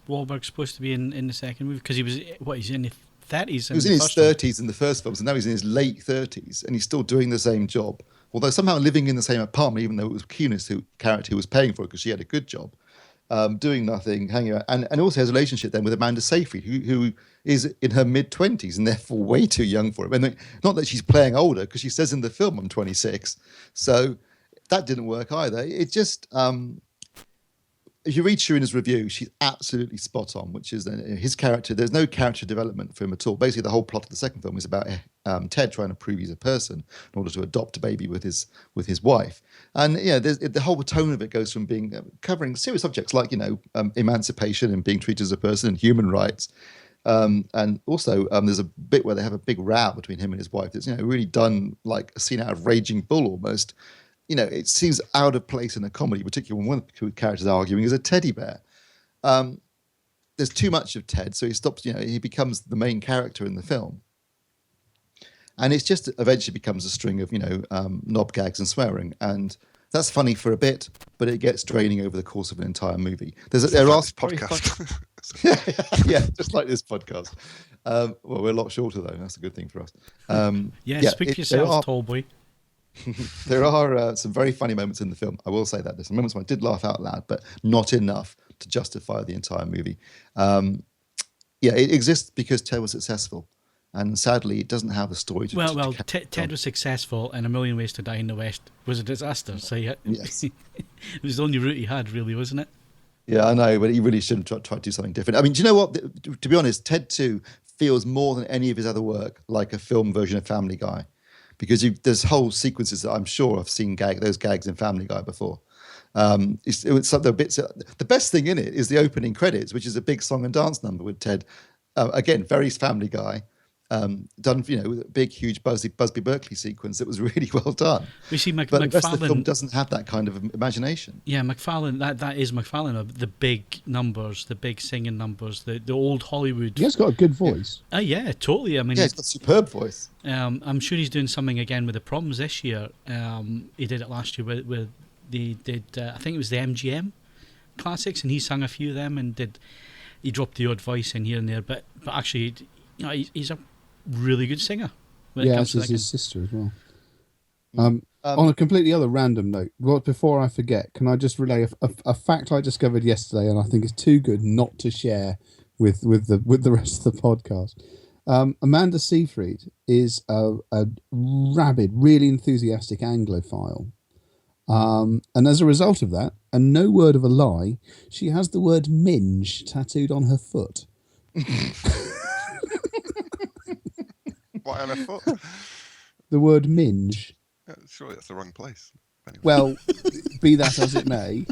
Wahlberg supposed to be in the second movie? Because he was, he's in the 30s. He was in his 30s in the first film, so now he's in his late 30s, and he's still doing the same job. Although somehow living in the same apartment, even though it was Kunis character who was paying for it because she had a good job. Doing nothing, hanging out, and also has a relationship then with Amanda Seyfried, who is in her mid-20s and therefore way too young for him. And not that she's playing older, because she says in the film, I'm 26. So that didn't work either. It just, if you read Sharina's review, she's absolutely spot on, which is his character, there's no character development for him at all. Basically, the whole plot of the second film is about Ted trying to prove he's a person in order to adopt a baby with his wife. And the whole tone of it goes from being covering serious subjects like emancipation and being treated as a person and human rights, and also there's a bit where they have a big row between him and his wife that's really done like a scene out of Raging Bull almost. It seems out of place in a comedy, particularly when one of the characters arguing is a teddy bear. There's too much of Ted, so he stops. He becomes the main character in the film. And it's just eventually becomes a string of, knob gags and swearing. And that's funny for a bit, but it gets draining over the course of an entire movie. There are podcast. yeah, just like this podcast. Well, we're a lot shorter, though. That's a good thing for us. Speak for yourself, tall boy. There are some very funny moments in the film. I will say that. There's some moments when I did laugh out loud, but not enough to justify the entire movie. It exists because Ted was successful. And sadly, it doesn't have a story to Ted was successful, and A Million Ways to Die in the West was a disaster. So yes. It was the only route he had, really, wasn't it? Yeah, I know, but he really should have tried to do something different. I mean, do you know what? To be honest, Ted 2 feels more than any of his other work like a film version of Family Guy. Because there's whole sequences that I'm sure I've seen those gags in Family Guy before. The best thing in it is the opening credits, which is a big song and dance number with Ted. Again, very Family Guy. Done, with a big, huge Busby Berkeley sequence that was really well done. We see but the rest of the film doesn't have that kind of imagination. Yeah, McFarlane, that is McFarlane, the big numbers, the big singing numbers, the old Hollywood. He's got a good voice. Yeah, totally. I mean, he's got a superb voice. I'm sure he's doing something again with the Proms this year. He did it last year with they did, I think it was the MGM classics, and he sang a few of them and he dropped the odd voice in here and there, but actually, he's a really good singer. As is his sister as well. On a completely other random note, before I forget, can I just relay a fact I discovered yesterday, and I think it's too good not to share with the rest of the podcast. Amanda Seyfried is a rabid, really enthusiastic Anglophile. And as a result of that, and no word of a lie, she has the word minge tattooed on her foot. Why on her foot? The word minge. Surely that's the wrong place. Anyway. Well, be that as it may.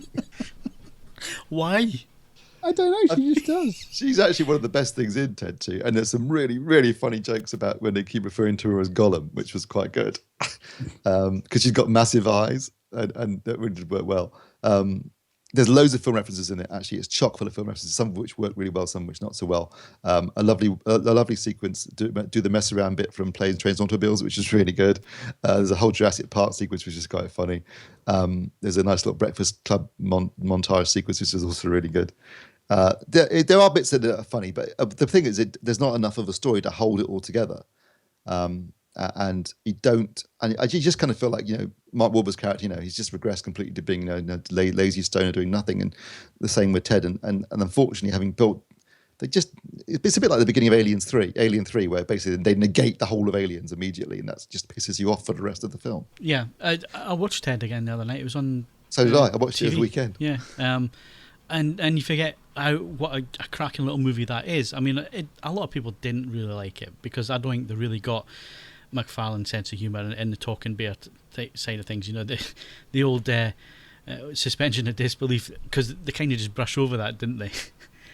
Why? I don't know. She just does. She's actually one of the best things in Ted 2. And there's some really, really funny jokes about when they keep referring to her as Gollum, which was quite good. Because she's got massive eyes and that really did work well. There's loads of film references in it, actually. It's chock full of film references, some of which work really well, some of which not so well. A lovely sequence, do the mess around bit from Planes, Trains, Automobiles, which is really good. There's a whole Jurassic Park sequence, which is quite funny. There's a nice little Breakfast Club montage sequence, which is also really good. There are bits that are funny, but the thing is, there's not enough of a story to hold it all together. And you just kind of feel like, Mark Wahlberg's character, he's just regressed completely to being, a lazy stoner doing nothing. And the same with Ted. And unfortunately, having built it's a bit like the beginning of Alien 3, where basically they negate the whole of Aliens immediately, and that just pisses you off for the rest of the film. Yeah, I watched Ted again the other night. It was on. So did I watched TV. it over the weekend. Yeah, and you forget what a cracking little movie that is. I mean, a lot of people didn't really like it because I don't think they really got McFarlane's sense of humour in the talking bear side of things. You know, the old suspension of disbelief, because they kind of just brush over that, didn't they?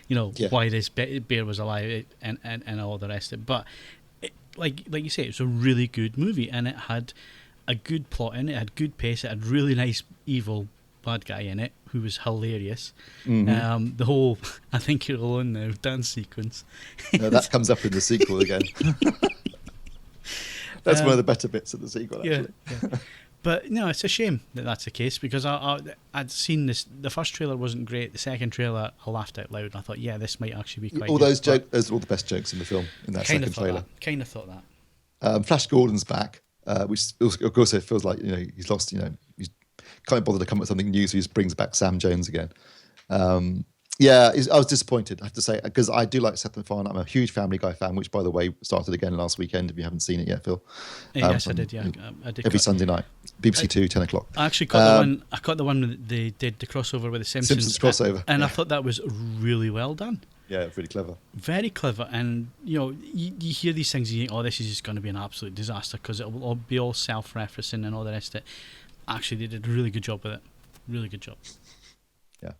You know, why this bear was alive and all the rest of it. But like you say, it was a really good movie, and it had a good plot in it. It had good pace. It had really nice evil bad guy in it who was hilarious. Mm-hmm. The whole "I think you're alone now" dance sequence. No, that comes up in the sequel again. That's one of the better bits of the sequel, actually. Yeah. But no, it's a shame that that's the case, because I'd seen this. The first trailer wasn't great. The second trailer, I laughed out loud. And I thought, yeah, this might actually be quite all good. those jokes, those are all the best jokes in the film, in that second trailer. Kind of thought that. Flash Gordon's back, which of course it feels like, he's lost, he's can't bother to come up with something new, so he just brings back Sam Jones again. I was disappointed, I have to say, because I do like Seth MacFarlane. I'm a huge Family Guy fan, which, by the way, started again last weekend, if you haven't seen it yet, Phil. Yes, I did, yeah. I did every Sunday night. BBC Two, 10 o'clock. I actually caught the one that they did the crossover with the Simpsons. Crossover. And I thought that was really well done. Yeah, really clever. Very clever. And, you hear these things and you think, oh, this is just going to be an absolute disaster because it will be all self-referencing and all the rest of it. Actually, they did a really good job with it. Really good job. Yeah.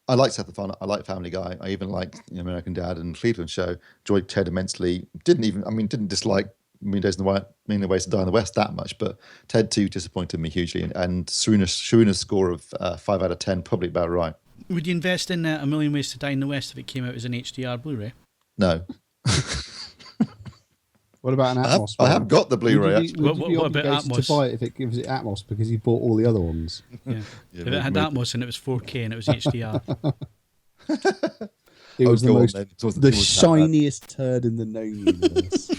I like Seth MacFarlane. I like Family Guy. I even liked American Dad and Cleveland Show. Enjoyed Ted immensely. Didn't dislike Million Ways to Die in the West that much, but Ted 2 disappointed me hugely. And Sharuna's score of 5 out of 10, probably about right. Would you invest in A Million Ways to Die in the West if it came out as an HDR Blu-ray? No. What about an Atmos? I have got the Bluray. Would you be obligated to buy it if it gives it Atmos because you bought all the other ones? Yeah. If it had Atmos and it was 4K and it was HDR. It was the shiniest turd in the known universe.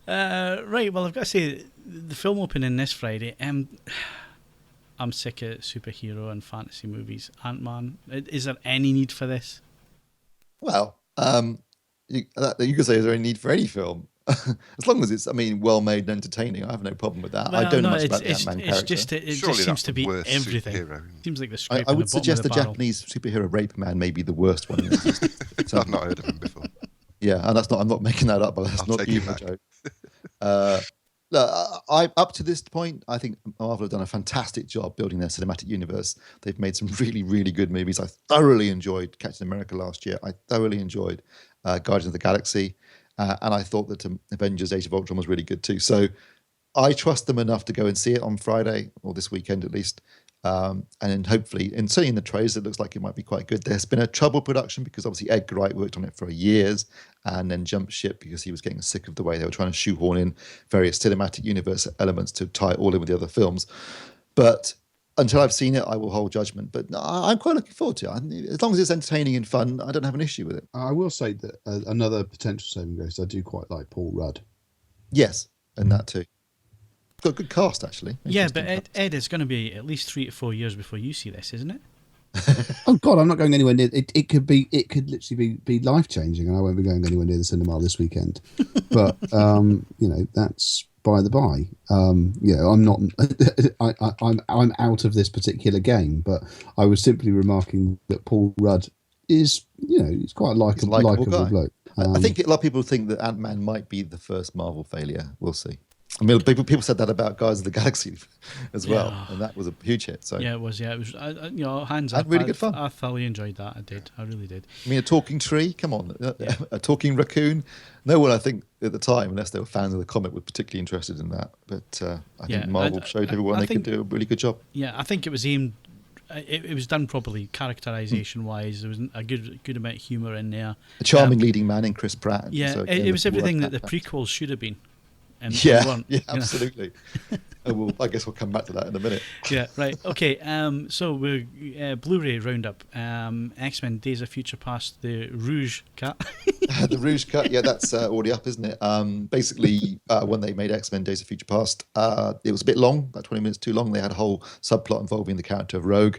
Right, well, I've got to say, the film opening this Friday, I'm sick of superhero and fantasy movies. Ant-Man, is there any need for this? Well, you could say, is there any need for any film? As long as it's, well-made and entertaining, I have no problem with that. Well, I don't know much about the Ant-Man character. It just seems to be everything. Superhero. Seems like the scraping I would suggest the barrel. Japanese superhero Rape Man may be the worst one. I've not heard of him before. Yeah, and I'm not making that up, but that's not even a joke. Look, up to this point, I think Marvel have done a fantastic job building their cinematic universe. They've made some really, really good movies. I thoroughly enjoyed Captain America last year. I thoroughly enjoyed Guardians of the Galaxy. And I thought that Avengers Age of Ultron was really good too. So I trust them enough to go and see it on Friday, or this weekend at least. And then hopefully, and certainly in the trailers, it looks like it might be quite good. There's been a troubled production because obviously Edgar Wright worked on it for years and then jumped ship because he was getting sick of the way they were trying to shoehorn in various cinematic universe elements to tie it all in with the other films. But until I've seen it, I will hold judgment. But I'm quite looking forward to it. As long as it's entertaining and fun, I don't have an issue with it. I will say that another potential saving grace, I do quite like Paul Rudd. Yes, and that too. Got a good cast, actually. Yeah, but Ed, it's going to be at least 3 to 4 years before you see this, isn't it? Oh God, I'm not going anywhere near. It could literally be life changing, and I won't be going anywhere near the cinema this weekend. But that's by the by. I'm not. I'm out of this particular game, but I was simply remarking that Paul Rudd is, he's quite a likable bloke. I think a lot of people think that Ant-Man might be the first Marvel failure. We'll see. People said that about Guardians of the Galaxy as well, and that was a huge hit. So yeah, it was. Yeah, it was. Hands up. Really good fun. I thoroughly enjoyed that. I did. I really did. A talking tree. Come on, a talking raccoon. No one, I think, at the time, unless they were fans of the comic, was particularly interested in that. But I think Marvel showed everyone they could do a really good job. Yeah, I think it was aimed. It was done properly, characterization wise. There was a good amount of humor in there. A charming leading man in Chris Pratt. Yeah, so, it was everything that the prequels should have been. and Yeah, weren't, yeah, you know. absolutely. I guess we'll come back to that in a minute. Yeah, right. Okay. So we're Blu-ray roundup. X-Men: Days of Future Past, the Rouge cut. The Rouge cut, yeah, that's already up, isn't it? Basically, when they made X-Men: Days of Future Past, it was a bit long, about 20 minutes too long. They had a whole subplot involving the character of Rogue.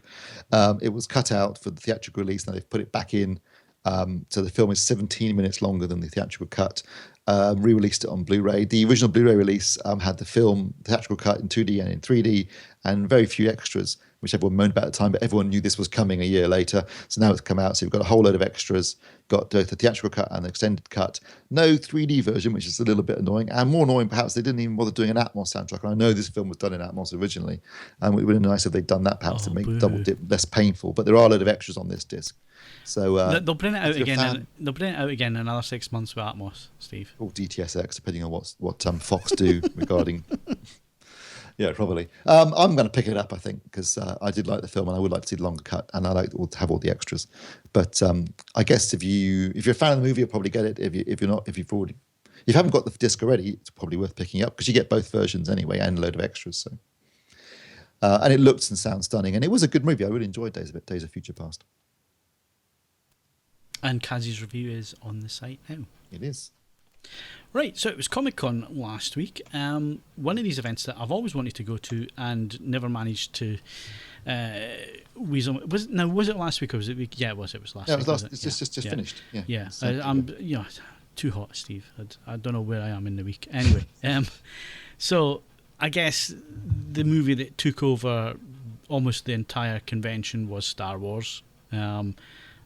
It was cut out for the theatrical release, and they've put it back in. So the film is 17 minutes longer than the theatrical cut. Re-released it on Blu-ray. The original Blu-ray release had the film, the theatrical cut in 2D and in 3D, and very few extras, which everyone moaned about at the time, but everyone knew this was coming a year later. So now it's come out. So you've got a whole load of extras, got both the theatrical cut and the extended cut. No 3D version, which is a little bit annoying. And more annoying, perhaps, they didn't even bother doing an Atmos soundtrack. And I know this film was done in Atmos originally, and it would have been nice if they'd done that, perhaps, to make double dip less painful. But there are a load of extras on this disc. So they'll bring it out again. They'll bring it out again in another 6 months with Atmos, Steve. Or DTSX, depending on what Fox do regarding. Yeah, probably. I'm going to pick it up, I think, because I did like the film and I would like to see the longer cut, and I like to have all the extras. But I guess if you're a fan of the movie, you'll probably get it. If you haven't got the disc already, it's probably worth picking up because you get both versions anyway and a load of extras. So, and it looks and sounds stunning, and it was a good movie. I really enjoyed Days of Future Past. And Kazzy's review is on the site now. It is. Right, so it was Comic-Con last week. One of these events that I've always wanted to go to and never managed to weasel. Was it last week or was it week? Yeah, it was. It was last week. It was last. It's just finished. Yeah. I'm too hot, Steve. I don't know where I am in the week. Anyway, so I guess the movie that took over almost the entire convention was Star Wars.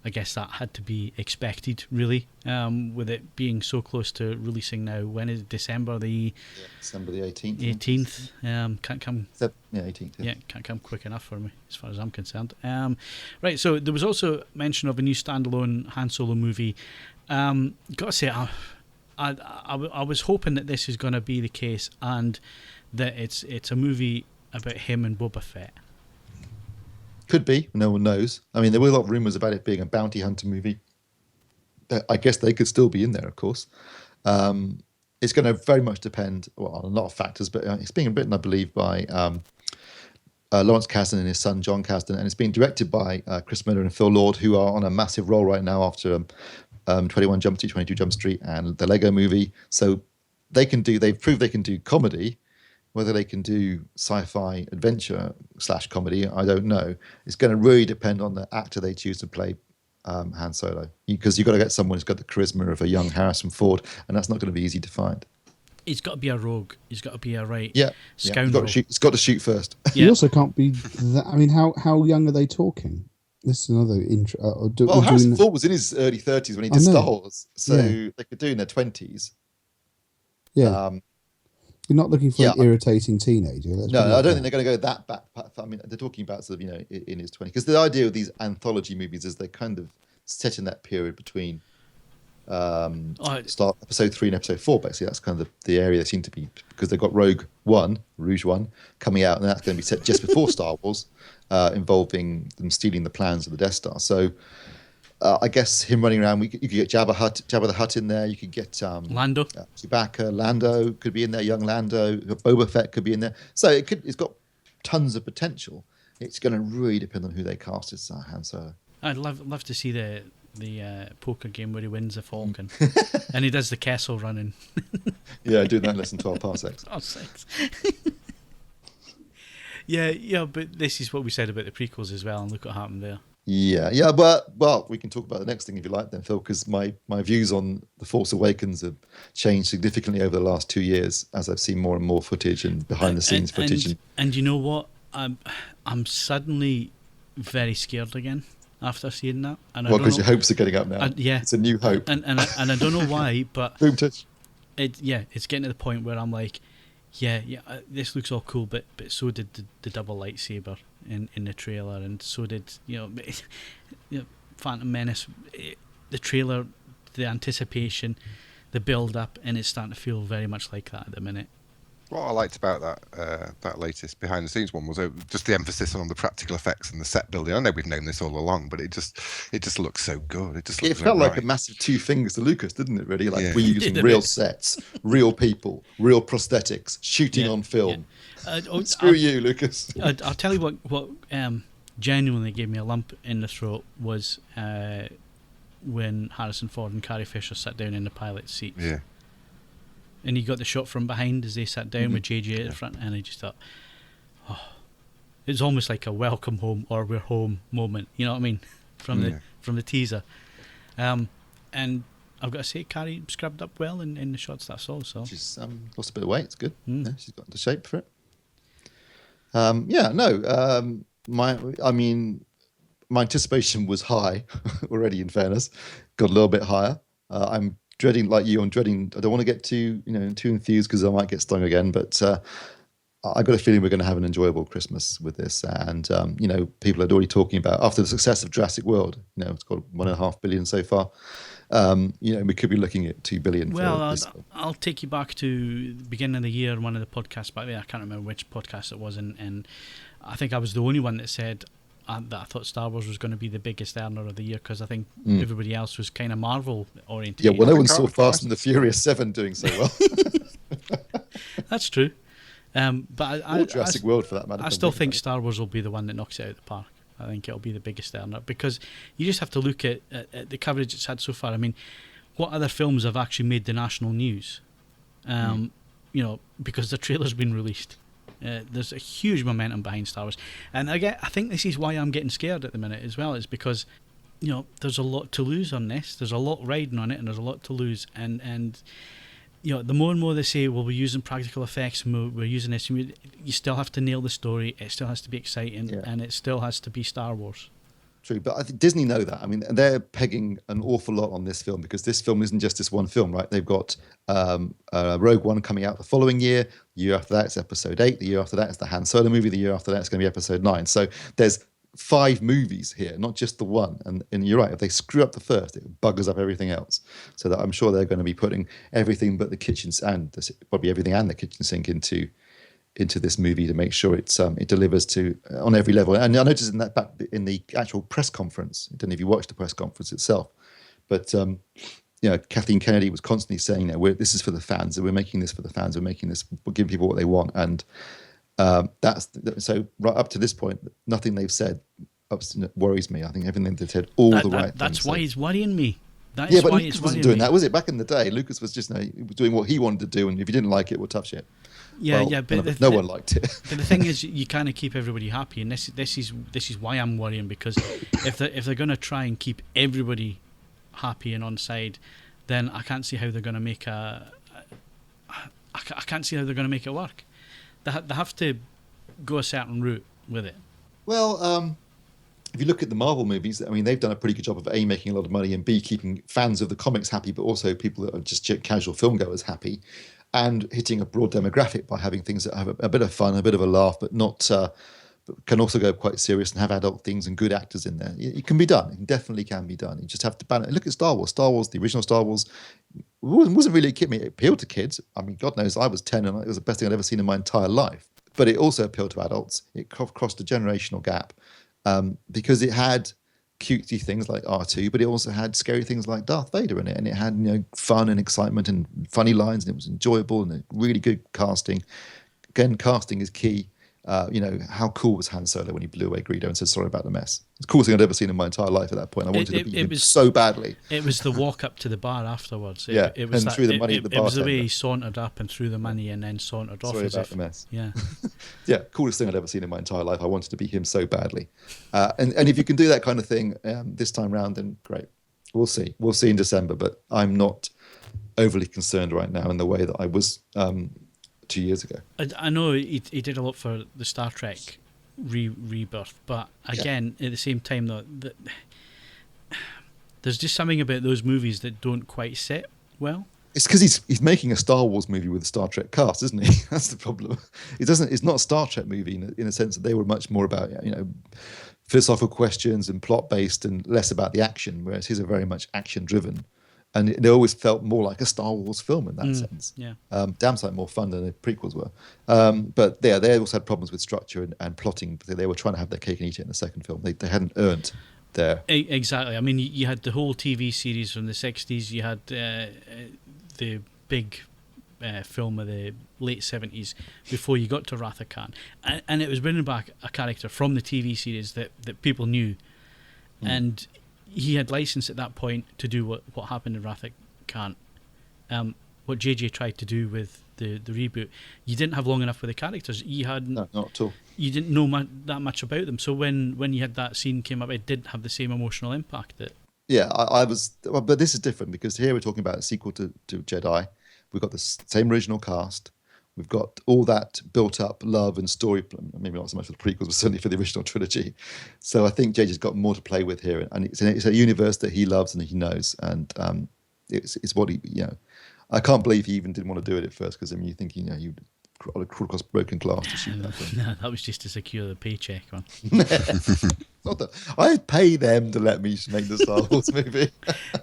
I guess that had to be expected, really, with it being so close to releasing now. When is it? December the 18th. 18th. Can't come. 18th. Yeah, can't come quick enough for me, as far as I'm concerned. Right. So there was also mention of a new standalone Han Solo movie. Got to say, I was hoping that this is going to be the case, and that it's a movie about him and Boba Fett. Could be. No one knows. I mean, there were a lot of rumours about it being a bounty hunter movie. I guess they could still be in there, of course. It's going to very much depend on a lot of factors, but it's being written, I believe, by Lawrence Kasdan and his son, John Kasdan, and it's being directed by Chris Miller and Phil Lord, who are on a massive roll right now after 21 Jump Street, 22 Jump Street, and the Lego movie. So they've proved they can do comedy. Whether they can do sci-fi adventure / comedy, I don't know. It's going to really depend on the actor they choose to play Han Solo, because you've got to get someone who's got the charisma of a young Harrison Ford, and that's not going to be easy to find. He's got to be a rogue. He's got to be a scoundrel. He's got to shoot first. He also can't be that. I mean, how young are they talking? This is another intro. Harrison Ford was in his early 30s when he did Star Wars, so they could do in their 20s. Yeah. You're not looking for an irritating teenager. No, I don't think they're going to go that back. I mean, they're talking about sort of, in his 20s. Because the idea of these anthology movies is they're kind of set in that period between start episode 3 and episode 4, basically. That's kind of the area they seem to be, because they've got Rouge One, coming out, and that's going to be set just before Star Wars, involving them stealing the plans of the Death Star. So I guess him running around, you could get Jabba the Hutt in there. You could get Lando, Chewbacca, Lando could be in there. Young Lando, Boba Fett could be in there. So it's got tons of potential. It's going to really depend on who they cast as Han Solo. I'd love to see the poker game where he wins the Falcon and he does the Kessel running. Yeah, doing that in less than 12 parsecs. Yeah, but this is what we said about the prequels as well, and look what happened there. Yeah, but we can talk about the next thing if you like then, Phil, because my views on The Force Awakens have changed significantly over the last 2 years as I've seen more and more footage and behind-the-scenes footage. And you know what? I'm suddenly very scared again after seeing that. And because your hopes are getting up now. Yeah. It's a new hope. And I don't know why, but boom touch. It's getting to the point where I'm like, this looks all cool, but so did the double lightsaber in the trailer, and so did Phantom Menace. The trailer, the anticipation, the build up, and it's starting to feel very much like that at the minute. What I liked about that latest behind the scenes one was just the emphasis on the practical effects and the set building. I know we've known this all along, but it just looks so good. It felt like right. a massive two fingers to Lucas, didn't it? Really, like we're using real sets, real people, real prosthetics, shooting on film. Screw you, Lucas. I'll tell you what genuinely gave me a lump in the throat was when Harrison Ford and Carrie Fisher sat down in the pilot's seats. Yeah. And you got the shot from behind as they sat down with JJ at the front, and I just thought, it was almost like a welcome home or we're home moment. You know what I mean? From the teaser. And I've got to say, Carrie scrubbed up well in the shots that I saw. So she's lost a bit of weight. It's good. Yeah, she's got the shape for it. My anticipation was high already. In fairness, got a little bit higher. I'm dreading, like you, I don't want to get too enthused because I might get stung again, but I got a feeling we're going to have an enjoyable Christmas with this. And people are already talking about, after the success of Jurassic World, it's got 1.5 billion so far. We could be looking at 2 billion. Well, I'll take you back to the beginning of the year, one of the podcasts back there. I can't remember which podcast it was, and I think I was the only one that said that I thought Star Wars was going to be the biggest earner of the year, because I think everybody else was kind of Marvel oriented. Yeah, well, no one saw Fast and the Furious 7 doing so well. That's true. But Jurassic World, for that matter. I still think Star Wars will be the one that knocks it out of the park. I think it'll be the biggest earner, because you just have to look at the coverage it's had so far. I mean, what other films have actually made the national news? Because the trailer's been released. There's a huge momentum behind Star Wars, and I think this is why I'm getting scared at the minute as well. Is because there's a lot to lose on this. There's a lot riding on it, and there's a lot to lose. And the more and more they say, well, we're using practical effects, and we're using this, you still have to nail the story. It still has to be exciting, and it still has to be Star Wars. True, but I think Disney know that. I mean, they're pegging an awful lot on this film, because this film isn't just this one film, right? They've got Rogue One coming out the following year. The year after that, it's Episode 8. The year after that, it's the Han Solo movie. The year after that, it's going to be Episode 9. So there's 5 movies here, not just the one. And you're right, if they screw up the first, it buggers up everything else. So that I'm sure they're going to be putting everything but the kitchen, and probably everything and the kitchen sink into this movie to make sure it delivers on every level. And I noticed in the actual press conference, I don't know if you watched the press conference itself, but Kathleen Kennedy was constantly saying, this is for the fans, we're making this for the fans, we're giving people what they want. And so right up to this point, nothing they've said worries me. I think everything they've said, the right things. That's why it's worrying me. But Lucas wasn't doing that, was it? Back in the day, Lucas was just doing what he wanted to do, and if you didn't like it, well, tough shit. But no one liked it. But the thing is, you kind of keep everybody happy, and this is why I'm worrying, because if they're going to try and keep everybody happy and on side, then I can't see how they're going to make I can't see how they're going to make it work. They have to go a certain route with it. Well, if you look at the Marvel movies, I mean, they've done a pretty good job of A, making a lot of money, and B, keeping fans of the comics happy, but also people that are just casual film goers happy, and hitting a broad demographic by having things that have a bit of fun, a bit of a laugh, but not but can also go quite serious and have adult things and good actors in there. It can be done. It definitely can be done. You just have to balance. Look at Star Wars. Star Wars, the original Star Wars, wasn't really a kid. It appealed to kids. I mean, God knows, I was 10 and it was the best thing I'd ever seen in my entire life. But it also appealed to adults. It crossed a generational gap because it had cutesy things like R2, but it also had scary things like Darth Vader in it, and it had fun and excitement and funny lines, and it was enjoyable and a really good casting. Again, casting is key. How cool was Han Solo when he blew away Greedo and said sorry about the mess? It's the coolest thing I'd ever seen in my entire life at that point. I wanted to beat him so badly. It was the walk up to the bar afterwards. It was and threw the money at the bartender. It was the way he sauntered up and threw the money and then sauntered off. Sorry about the mess. Yeah. Yeah, coolest thing I'd ever seen in my entire life. I wanted to beat him so badly. And if you can do that kind of thing this time round, then great. We'll see. We'll see in December, but I'm not overly concerned right now in the way that I was 2 years ago. I know he did a lot for the Star Trek rebirth, but again, at the same time, though, there's just something about those movies that don't quite sit well. It's because he's making a Star Wars movie with a Star Trek cast, isn't he? That's the problem. It's not a Star Trek movie in a sense that they were much more about philosophical questions and plot based and less about the action, whereas his are very much action driven. and it always felt more like a Star Wars film in that sense. Yeah. Damn sight more fun than the prequels were. But they also had problems with structure and plotting. They were trying to have their cake and eat it in the second film. They hadn't earned their... Exactly. I mean, you had the whole TV series from the 60s. You had the big film of the late 70s before you got to Wrath of Khan. And it was bringing back a character from the TV series that people knew. And he had license at that point to do what happened in Wrath of Khan. What JJ tried to do with the reboot, you didn't have long enough with the characters. You had No, not at all. You didn't know that much about them. So when you had that scene came up, it didn't have the same emotional impact. Yeah, but this is different because here we're talking about a sequel to Jedi. We've got the same original cast. We've got all that built up love and story, maybe not so much for the prequels, but certainly for the original trilogy. So I think JJ's got more to play with here, and it's a universe that he loves and he knows, and it's what he, I can't believe he even didn't want to do it at first, because I mean, you think, you'd crawl across broken glass to shoot that film. No, that was just to secure the paycheck, man. Not that I'd pay them to let me make the Star Wars movie.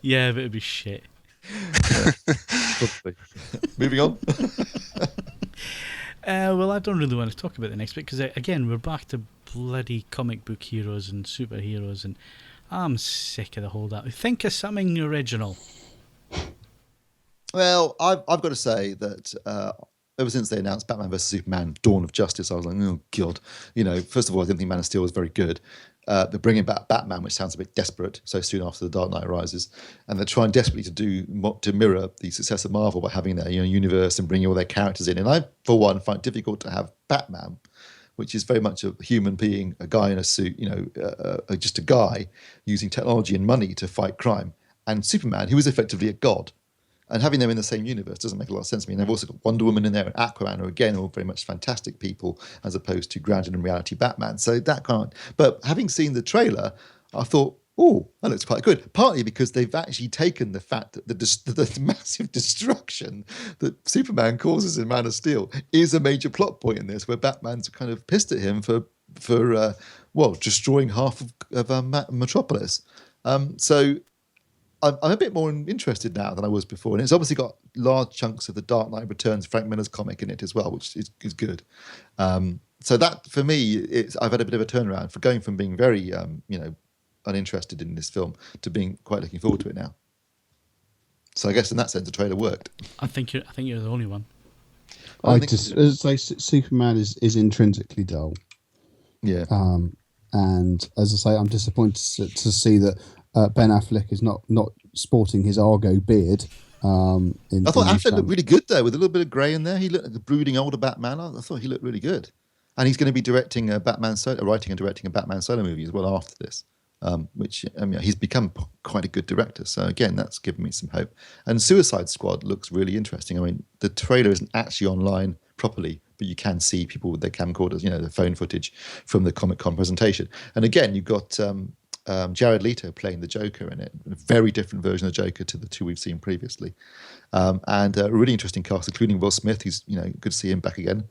Yeah, but it'd be shit. Probably. Moving on. Well, I don't really want to talk about the next bit because, again, we're back to bloody comic book heroes and superheroes, and I'm sick of the whole that. Think of something original. Well, I've got to say that ever since they announced Batman vs Superman: Dawn of Justice, I was like, oh god. First of all, I didn't think Man of Steel was very good. They're bringing back Batman, which sounds a bit desperate, so soon after The Dark Knight Rises, and they're trying desperately to mirror the success of Marvel by having their universe and bringing all their characters in. And I, for one, find it difficult to have Batman, which is very much a human being, a guy in a suit, just a guy using technology and money to fight crime, and Superman, who is effectively a god. And having them in the same universe doesn't make a lot of sense to me. And they've also got Wonder Woman in there and Aquaman, who again are all very much fantastic people as opposed to grounded in reality Batman. So that can't. But having seen the trailer, I thought, oh, that looks quite good. Partly because they've actually taken the fact that the massive destruction that Superman causes in Man of Steel is a major plot point in this, where Batman's kind of pissed at him for destroying half of Metropolis. So I'm a bit more interested now than I was before. And it's obviously got large chunks of the Dark Knight Returns, Frank Miller's comic in it as well, which is good. So that, for me, I've had a bit of a turnaround for going from being very, uninterested in this film to being quite looking forward to it now. So I guess in that sense, the trailer worked. I think you're the only one. As I say, Superman is intrinsically dull. Yeah. And as I say, I'm disappointed to see that Ben Affleck is not sporting his Argo beard. I thought Affleck looked really good though, with a little bit of grey in there. He looked like the brooding older Batman. I thought he looked really good, and he's going to be writing and directing a Batman solo movie as well after this. Which he's become quite a good director. So again, that's given me some hope. And Suicide Squad looks really interesting. I mean, the trailer isn't actually online properly, but you can see people with their camcorders, the phone footage from the Comic-Con presentation. And again, you've got Jared Leto playing the Joker in it, a very different version of Joker to the two we've seen previously. And a really interesting cast, including Will Smith, who's, good to see him back again.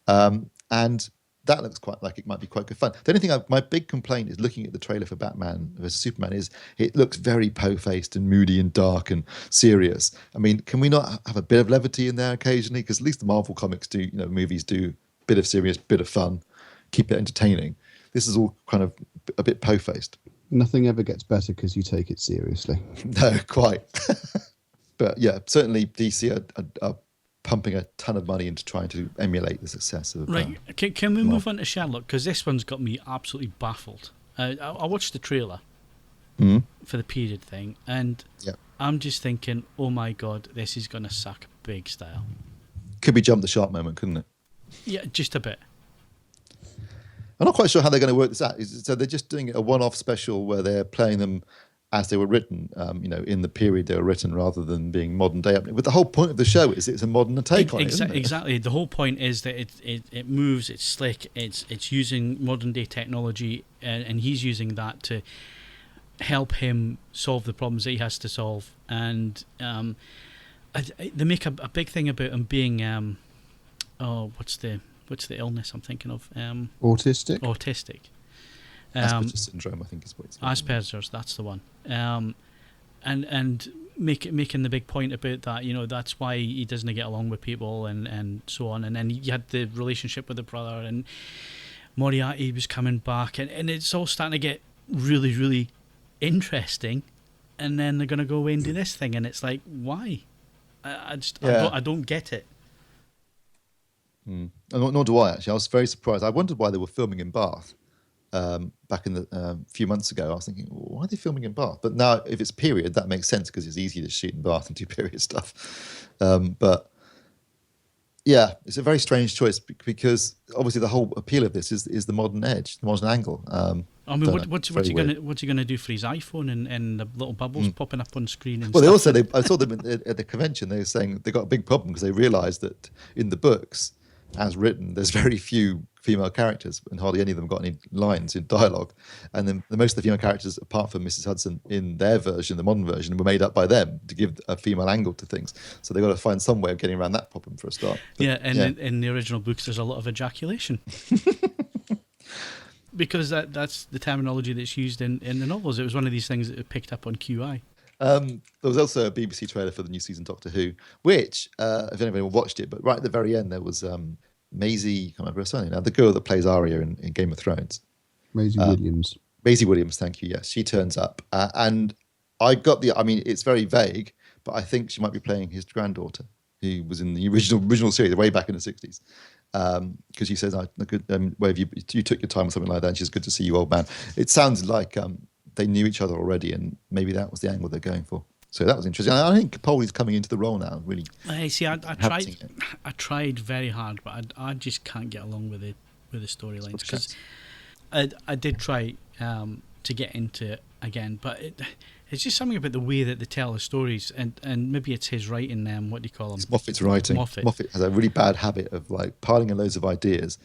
And that looks quite like it might be quite good fun. The only thing, my big complaint is looking at the trailer for Batman vs Superman is it looks very po-faced and moody and dark and serious. I mean, can we not have a bit of levity in there occasionally? Because at least the Marvel comics do, movies do a bit of serious, bit of fun, keep it entertaining. This is all kind of a bit po-faced. Nothing ever gets better because you take it seriously. No, quite. But yeah, certainly DC are pumping a ton of money into trying to emulate the success of... Right, can we move on to Sherlock? Because this one's got me absolutely baffled. I watched the trailer for the period thing, and I'm just thinking, oh my God, this is going to suck big style. Could be jump the shark moment, couldn't it? Yeah, just a bit. I'm not quite sure how they're going to work this out. So they're just doing a one-off special where they're playing them as they were written, in the period they were written, rather than being modern day. But the whole point of the show is it's a modern take on it, isn't it? Exactly. The whole point is that it moves, it's slick, it's using modern day technology, and he's using that to help him solve the problems that he has to solve. And they make a big thing about him being what's the illness I'm thinking of? Autistic. Asperger's syndrome, I think is what it's called. Asperger's, that's the one. And making the big point about that, that's why he doesn't get along with people and so on. And then you had the relationship with the brother, and Moriarty was coming back, and it's all starting to get really, really interesting. And then they're going to go away and do this thing, and it's like, why? I don't get it. Nor do I, actually. I was very surprised. I wondered why they were filming in Bath back in the few months ago. I was thinking, why are they filming in Bath? But now, if it's period, that makes sense because it's easy to shoot in Bath and do period stuff. But yeah, it's a very strange choice because obviously the whole appeal of this is the modern edge, the modern angle. I mean, what's he gonna do for his iPhone and the little bubbles popping up on screen? And well, I saw them at the convention. They were saying they got a big problem because they realised that in the books, as written, there's very few female characters, and hardly any of them got any lines in dialogue. And then most of the female characters, apart from Mrs. Hudson, in their version, the modern version, were made up by them to give a female angle to things. So they've got to find some way of getting around that problem for a start. But, in the original books, there's a lot of ejaculation. Because that's the terminology that's used in the novels. It was one of these things that it picked up on QI. There was also a BBC trailer for the new season Doctor Who, which, if anybody watched it, but right at the very end there was Maisie, I can't remember her surname now, the girl that plays Arya in Game of Thrones. Maisie Williams. Maisie Williams, thank you, yes. She turns up. And it's very vague, but I think she might be playing his granddaughter, who was in the original series way back in the 60s. Because she says, where you took your time or something like that, and she's good to see you, old man. It sounds like they knew each other already, and maybe that was the angle they're going for. So that was interesting. I think Capaldi's coming into the role now, really. I tried very hard, but I just can't get along with the storylines, because I did try to get into it again, but it's just something about the way that they tell the stories, and maybe it's his writing. What do you call him? It's Moffat's writing. Moffat has a really bad habit of like piling in loads of ideas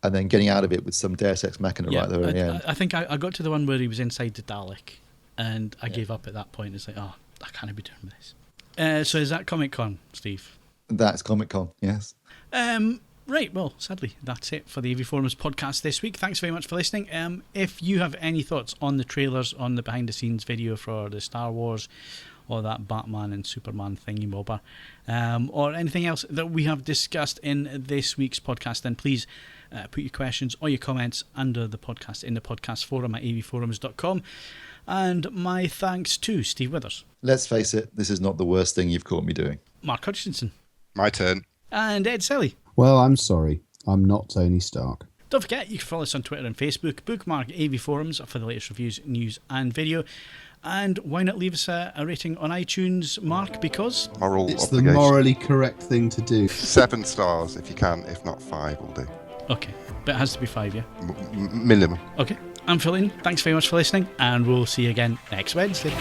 and then getting out of it with some Deus Ex Machina right there at the end. I think I got to the one where he was inside the Dalek, and I gave up at that point. It's like, I can't be doing this. So is that Comic-Con, Steve? That's Comic-Con, yes. Right, well, sadly, that's it for the AVForums podcast this week. Thanks very much for listening. If you have any thoughts on the trailers, on the behind-the-scenes video for the Star Wars, or that Batman and Superman thingy-bobber, or anything else that we have discussed in this week's podcast, then please put your questions or your comments under the podcast in the podcast forum at avforums.com. And my thanks to Steve Withers. Let's face it, this is not the worst thing you've caught me doing. Mark Hodgkinson. My turn. And Ed Selley. Well, I'm sorry. I'm not Tony Stark. Don't forget, you can follow us on Twitter and Facebook. Bookmark AVForums for the latest reviews, news and video. And why not leave us a rating on iTunes, Mark, because... It's the morally correct thing to do. 7 stars if you can, if not 5 will do. Okay, but it has to be 5, yeah? Minimum. Okay, I'm Phil. Thanks very much for listening, and we'll see you again next Wednesday.